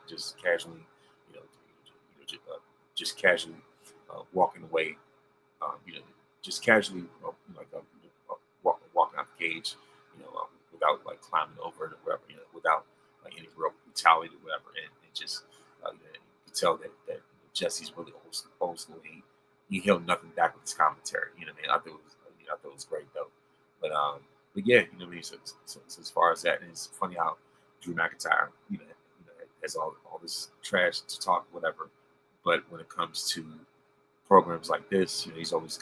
walking away. Just casually, walking out the cage. Without like climbing over it or whatever. Without like any real brutality or whatever. And just you can tell that Jesse's really old school. He held nothing back with his commentary. I thought it was great though. But yeah, So as far as that, and it's funny how Drew McIntyre, has all this trash to talk, whatever. But when it comes to programs like this, he's always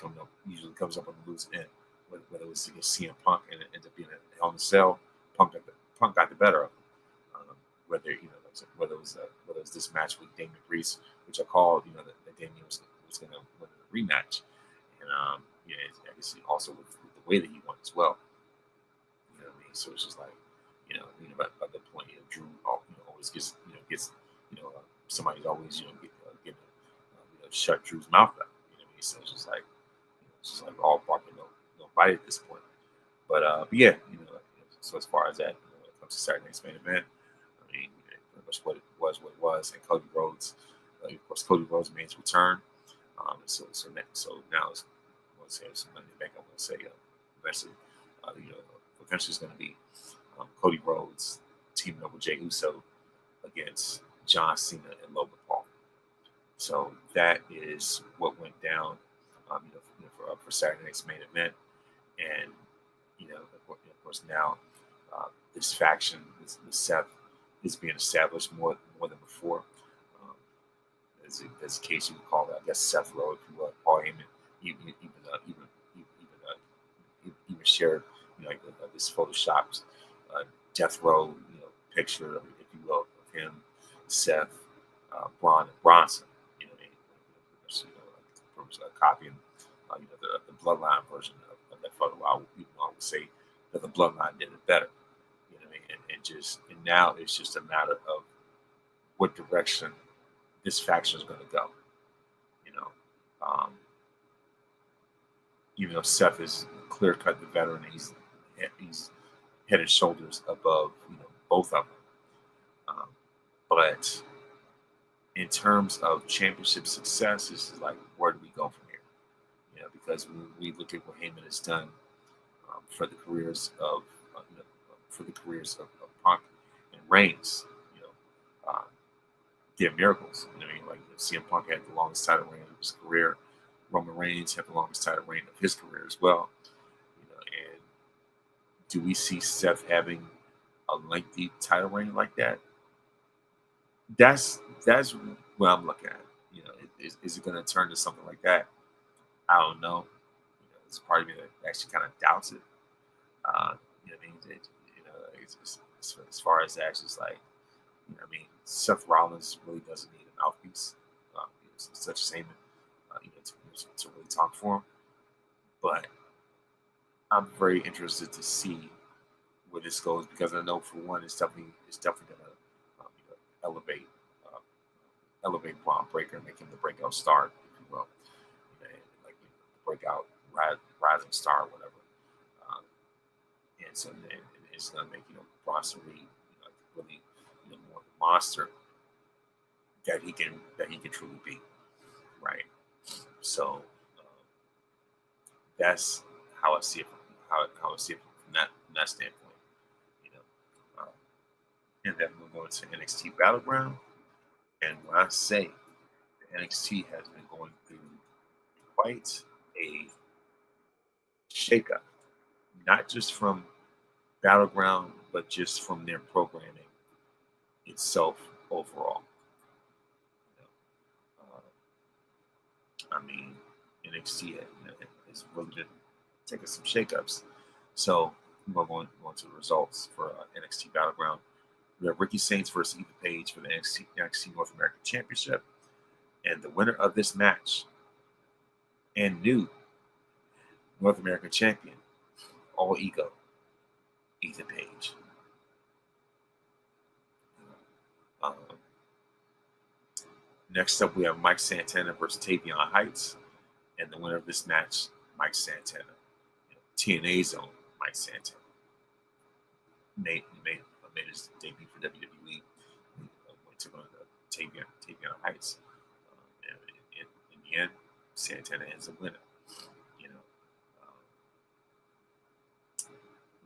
usually comes up on the losing end. Whether it was against CM Punk and it ended up being a Hell in a Cell, Punk got the better of him. Whether it was this match with Damian Priest, which I called, that Damian was going to win the rematch, and I guess also with the way that he won as well. So it's just like, by the point, Drew, always gets somebody's always getting shut Drew's mouth up. So it's just like all bark and no bite at this point. But yeah, so as far as that, when it comes to Saturday night's main event, I mean, pretty much what it was, and Cody Rhodes, of course, Cody Rhodes made his return. So now it's, I want to say some money back. I want to say eventually, eventually it's going to be Cody Rhodes teaming up with Jey Uso against John Cena and Logan Paul. So that is what went down, for Saturday night's main event, and of course now this faction, this Seth, is being established more than before. Um, as a case you would call it, I guess Seth Rowe, if you will, Paul Heyman, even shared, this photoshopped death row, picture, if you will, of him, Seth, Braun, and Bronson. You know what I mean? Copying, the bloodline version of that photo. I would say that the bloodline did it better. You know what I mean? And now it's just a matter of what direction this faction is going to go. You know, um, even though Seth is clear cut the veteran, he's head and shoulders above both of them. But in terms of championship success, this is like, where do we go from here? Because when we look at what Heyman has done for the careers of Punk and Reigns, did miracles. Like CM Punk had the longest title reign of his career. Roman Reigns had the longest title reign of his career as well. And do we see Seth having a lengthy title reign like that? That's what I'm looking at. Is it going to turn to something like that? I don't know. There's part of me that actually kind of doubts it. You know what I mean? As far as that, it's just like, Seth Rollins really doesn't need a mouthpiece. Such as Heyman, to really talk for him. But I'm very interested to see where this goes, because I know, for one, it's definitely going to elevate Braun Breaker and make him the breakout star, if you will, like the breakout rising star, or whatever. And so and it's going to make Bronson Reed really more the monster that he can truly be, right? So that's how I see it. How I see it from that standpoint. And then we'll go into NXT Battleground. And when I say NXT has been going through quite a shakeup, not just from Battleground, but just from their programming itself overall. NXT has really been taking some shakeups. So we're going to the results for NXT Battleground. We have Ricky Saints versus Ethan Page for the NXT North American Championship. And the winner of this match and new North American champion, all ego, Ethan Page. Next up, we have Mike Santana versus Tavion Heights. And the winner of this match, Mike Santana. TNA's own Mike Santana. Made his debut for WWE. Went to Tavion Heights. And in the end, Santana ends up winning.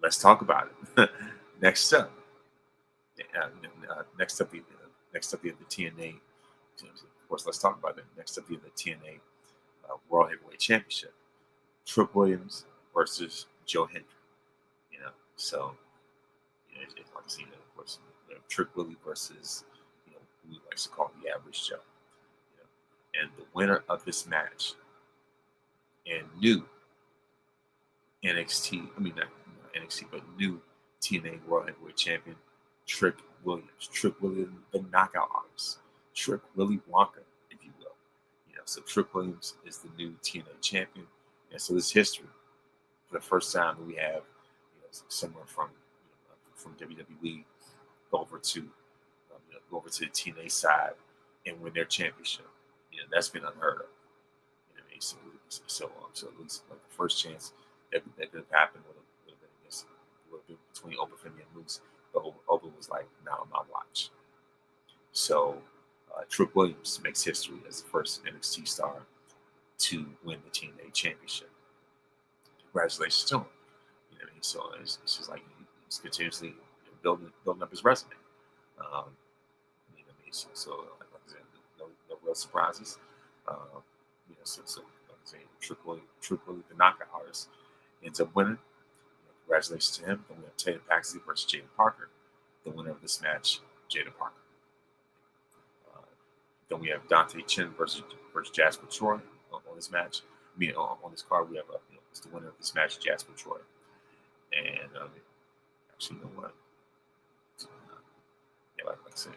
Let's talk about it. Next up, the TNA. Of course, let's talk about it. Next up, the TNA World Heavyweight Championship. Trick Williams versus Joe Hendry. So it's like I see, of course, Trick Willie versus who we like to call the average Joe. And the winner of this match and new NXT, not NXT, but new TNA World Heavyweight Champion, Trick Williams. Trick Williams, the knockout artist. Trick Willie Wonka, if you will. So Trick Williams is the new TNA champion. And so this history, for the first time that we have someone from WWE over to the TNA side and win their championship. That's been unheard of. So at least like the first chance that could have happened would have been between Obafemi and Moose, but Oba was like, "Not on my watch." So Trick Williams makes history as the first NXT star to win the TNA championship. Congratulations to him. You know what I mean? So it's just like he's continuously building up his resume. Um, you know what I mean? So like I said, no real surprises. So like I said, Trick Williams, the knockout artist, ends up winning. Congratulations to him. Then we have Tatum Paxley versus Jada Parker. The winner of this match, Jada Parker. Then we have Dante Chen versus Jasper Troy on this match. I mean, on this card, we have it's the winner of this match, Jasper Troy. And actually, you know what? Like I said,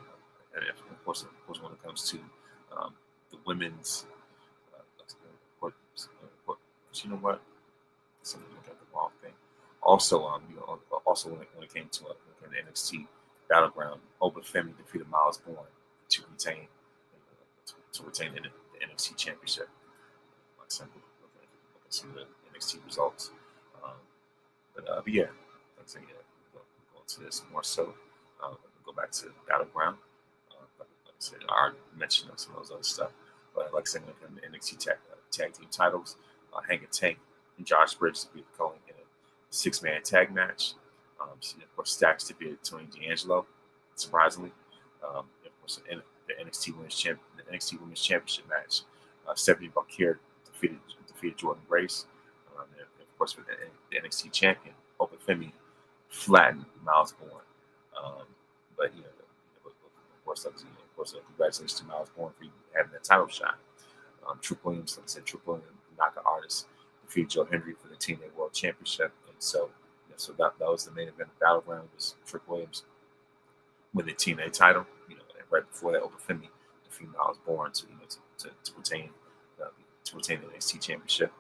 and of course, when it comes to the women's, you know what? Somebody look at the wrong thing. Also, also when it came to NXT Battleground, Obafemi defeated Miles Bourne to retain the NXT Championship. Like simple, see the NXT results. But yeah, like I said, we'll go into this more so. Go back to Battleground. Like I said, I already mentioned some of those other stuff. But like I said, when it comes to NXT tag team titles, Hanging Tank and Josh Bridges will be calling in a 6-man tag match. Of course, Stacks defeated Tony D'Angelo, surprisingly. Of course, the NXT Women's Championship match, Stephanie Bakir defeated Jordan Grace. And of course, with the NXT champion, Obafemi flattened Miles Bourne. But of course, congratulations to Miles Bourne for having that title shot. Trick Williams, like I said, Trick Williams, knockout artist, defeated Joe Hendry for the TNA World Championship. And so that was the main event of Battleground, was Trick Williams with the TNA title. And right before that, Obafemi defeated Miles Bourne to retain the NXT Championship.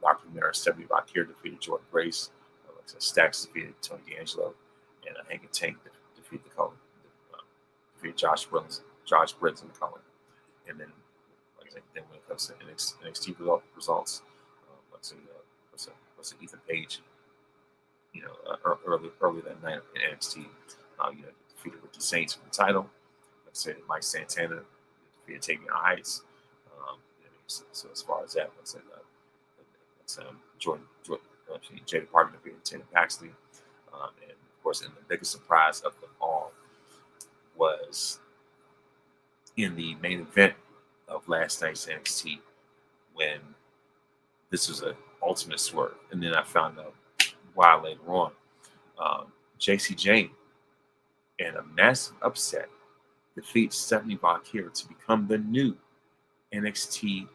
Dr. Mara Stephanie Bakir defeated Jordan Grace. Like I said, Stacks defeated Tony D'Angelo, and Hanging Tank defeated defeated Josh Briggs in the Cullen. And then, like I said, then when it comes to NXT results, let's say Ethan Page, early that night in NXT, defeated Ricky Saints for the title. Like I said, Mike Santana defeated Tavion Heights. So as far as that, let's say Jada Parker defeated Tatum Paxley. And of course, and the biggest surprise of them all was in the main event of last night's NXT, when this was an ultimate swerve. And then I found out why later on. JC Jane, in a massive upset, defeats Stephanie Bakir to become the new NXT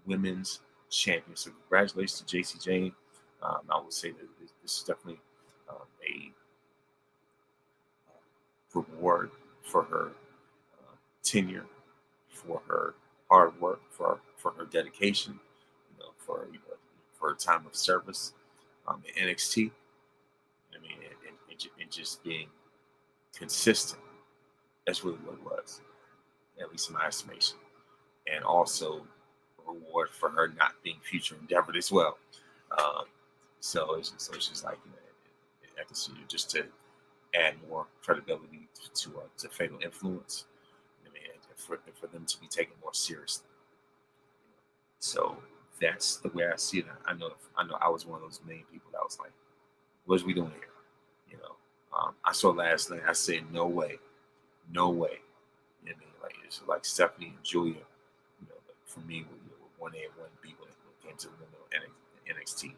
Women's Champion. So congratulations to JC Jane. I would say that this is definitely a reward for her tenure, for her hard work, for her dedication, for her time of service in NXT. I mean, and just being consistent. That's really what it was, at least in my estimation. And also a reward for her not being future endeavored as well. So it's just like, I can see just to add more credibility to Fatal Influence. I mean, for them to be taken more seriously. So that's the way I see it. I know I was one of those main people that was like, what are we doing here? I saw last night, I said, no way. You know what I mean? Like, it's like Stephanie and Julia, for me, were 1A and 1B when it came to the women of NXT.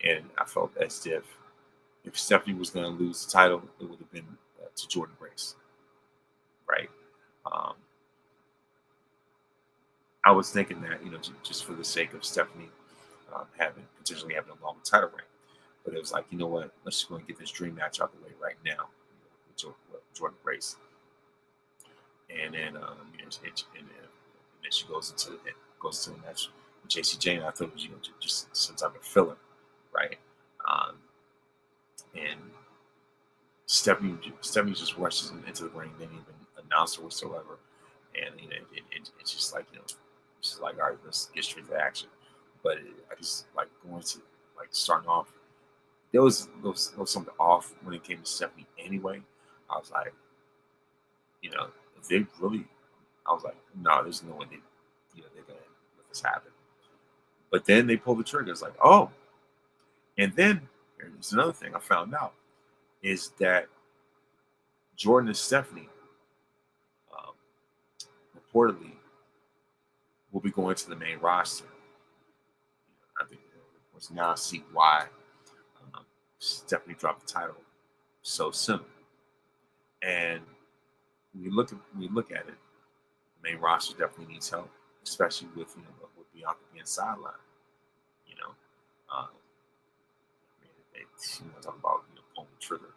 And I felt as if Stephanie was going to lose the title, it would have been to Jordan Grace, right? I was thinking that, just for the sake of Stephanie potentially having a longer title reign. But it was like, you know what? Let's just go and get this dream match out the way right now with Jordan Grace. And then, then she goes into the match with JC Jane. I thought it was just some type of filler, right? And Stephanie just rushes into the ring, didn't even announce her whatsoever. And it's just like, she's like, all right, let's get straight to action. But I just like going to like starting off there was something off when it came to Stephanie anyway. I was like, if they really, I was like, no, there's no way they're gonna let this happen. But then they pulled the trigger. It's like, oh, and then there's another thing I found out is that Jordan and Stephanie um, reportedly will be going to the main roster. I think of course now I see why Stephanie dropped the title so soon. And when you look at it, the main roster definitely needs help, especially with with Bianca being sidelined. You know, uh, they talk about pulling the trigger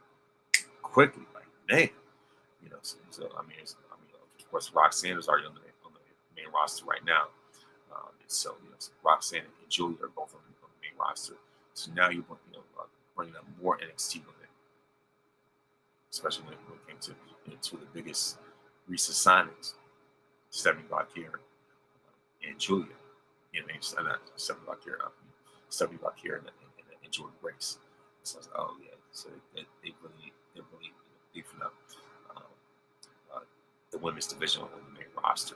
quickly, like man. So I mean, of course, Roxanne is already on the main roster right now. So Roxanne and Julia are both on the main roster. So now you're bringing up more NXT women, especially when it came to two of the biggest recent signings, Stephanie Vacquier and Julia. Not Stephanie Vacquier, Stephanie Vacquier and Jordan Grace. So I was like, oh yeah, so they're really beefing up the women's division on the main roster.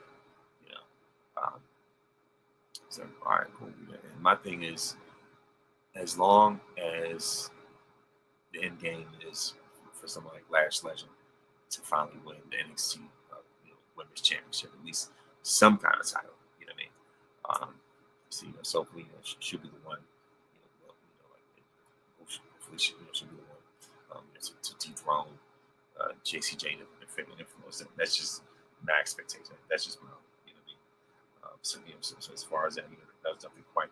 So all right, cool. And my thing is, as long as the end game is for someone like Lash Legend to finally win the NXT Women's Championship, at least some kind of title. You know what I mean? So hopefully she'll be the one. Hopefully she'll be the one to dethrone JC Jane and Fatal Influence. That's just my expectation. That's just my. So as far as that, that was definitely quite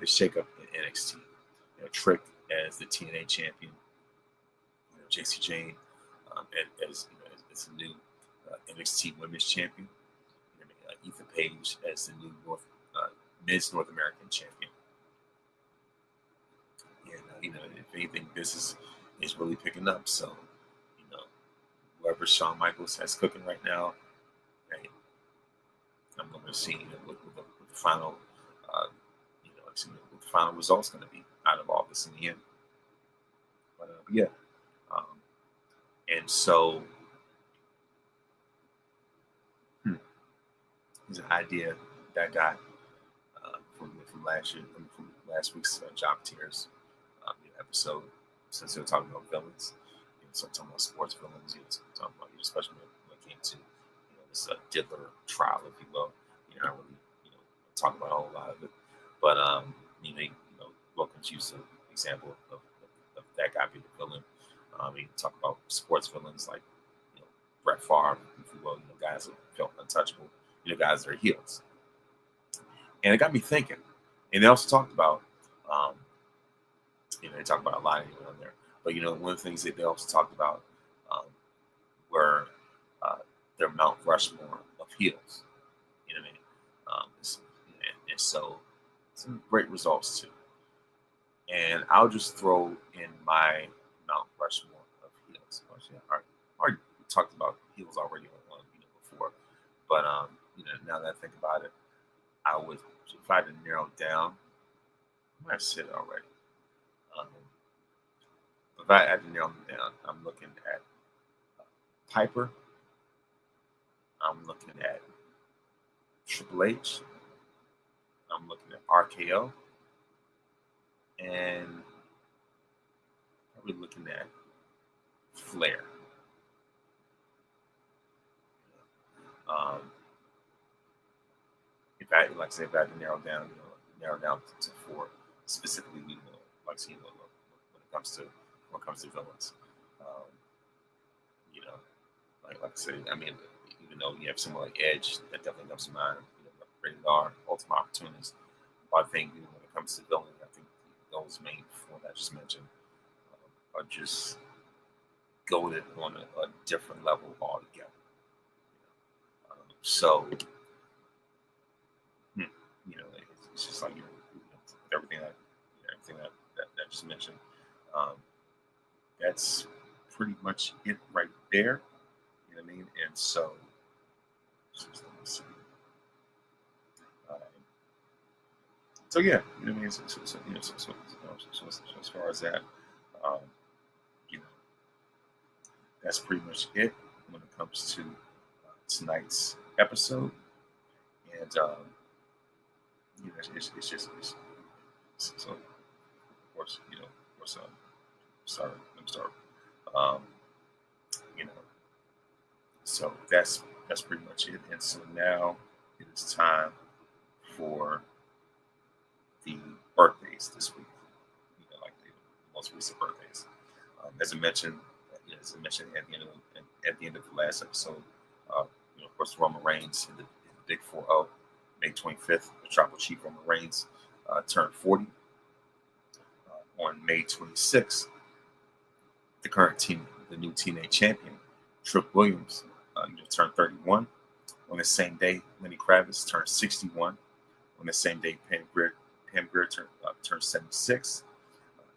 the shakeup in NXT. Trick as the TNA champion, JC Jane as the new NXT Women's Champion, Ethan Page as the new Miz North American Champion. And if anything, business is really picking up. So whoever Shawn Michaels has cooking right now, right, I'm going to see what the final, what the final result's going to be out of all this in the end. But yeah, and so there's an idea that I got from last year, from last week's Job Tears episode. Since they're talking about villains, so talking about sports villains, talking about especially when it came to this Diddler trial, if you will. I don't really talk about a whole lot of it, but Wilkins used an example of that guy being the villain. He talk about sports villains like Brett Favre, if you will, guys that felt untouchable, guys that are heels. And it got me thinking. And they also talked about, they talked about a lot on there. But one of the things that they also talked about were their Mount Rushmore of heels. You know what I mean? And so some great results too. And I'll just throw in my Mount Rushmore of heels. I already talked about heels already on before, but now that I think about it, I would, if I had to narrow it down, I might have said it already. If I had to narrow them down, I'm looking at Piper. I'm looking at Triple H. I'm looking at RKO. And probably looking at Flair. If I had to narrow down to four specifically, when it comes to villains, like I said, I mean, even though you have someone like Edge, that definitely comes to mind. Rated R, Ultimate Opportunities. But I think when it comes to villains, I think those main four that I just mentioned are just going on a different level altogether. So, it's just like everything that I just mentioned. That's pretty much it right there. You know what I mean? And so, let me see. So yeah, you know what I mean. So as far as that, um, you know, that's pretty much it when it comes to tonight's episode. And it's just so of course of course sorry I'm sorry um, you know so that's pretty much it. And so now it is time for the birthdays this week. Like the most recent birthdays. As I mentioned, as I mentioned at the end of the last episode, uh, of course, Roman Reigns in the Big 4-0, May 25th, the Tribal Chief Roman Reigns turned 40. On May 26th, the new TNA champion, Trick Williams, turned 31. On the same day, Lenny Kravitz turned 61. On the same day, Pam Grier turned 76.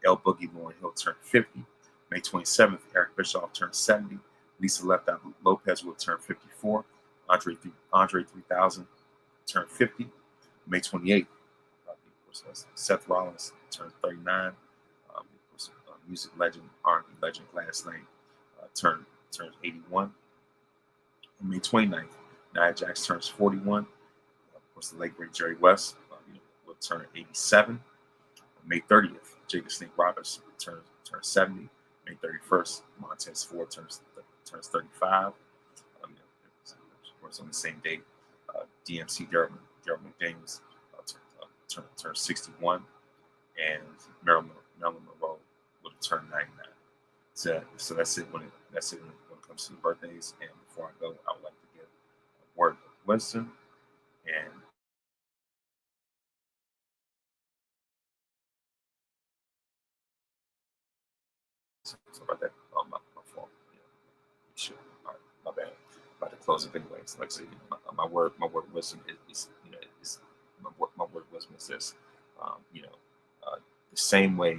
El Boogie Lauren Hill turned 50. May 27th, Eric Bischoff turned 70. Lisa Left Out Lopez will turn 54. Andre 3000 turned 50. May 28th, Seth Rollins turned 39. Music legend, R&B legend Gladys Knight turned 81. On May 29th, Nia Jax turns 41. Of course, the late great Jerry West will turn 87. On May 30th, Jacob Snake Roberts turns 70. May 31st, Montez Ford turns 35. Of course, on the same date, DMC Daryl McDaniels turns 61, and Marilyn Monroe will turn 99. So that's it when it comes to the birthdays. And before I go, I would like to give a word of wisdom. And so about that, my fault. Sure. All right, my bad. About to close it anyways. Like I said, my word of wisdom is my word of wisdom is this. The same way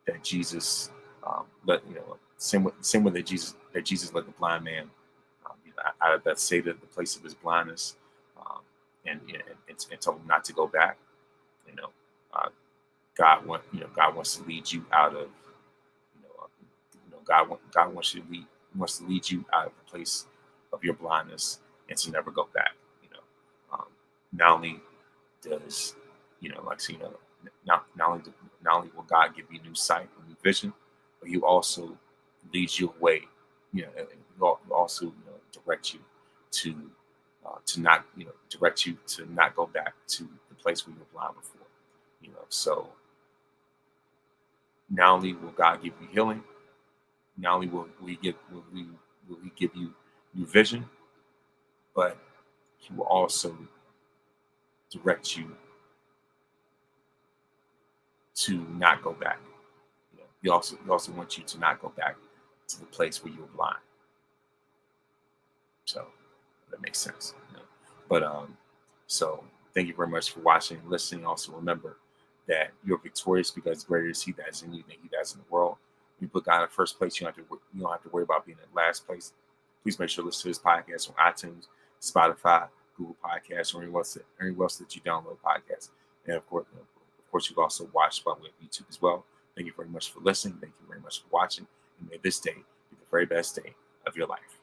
that Jesus same way that Jesus led the blind man out of that state of the place of his blindness, and told him not to go back. You know, uh, God wants to lead you out of God wants to lead you out of the place of your blindness and to never go back. Not only does not only will God give you new sight and new vision, but He also leads you away. He'll also direct you to not go back to the place where you were blind before. So not only will God give you healing, not only will He give you new vision, but He will also direct you to not go back. He also wants you to not go back to the place where you were blind. So that makes sense. But so thank you very much for watching and listening. Also remember that you're victorious because greater is He that is in you than he that is in the world. When you put God in first place, you don't have to worry about being in last place. Please make sure to listen to this podcast on iTunes, Spotify, Google Podcasts, or anywhere else that you download podcasts. And of course, you can also watch by way of YouTube as well. Thank you very much for listening. Thank you very much for watching. And may this day be the very best day of your life.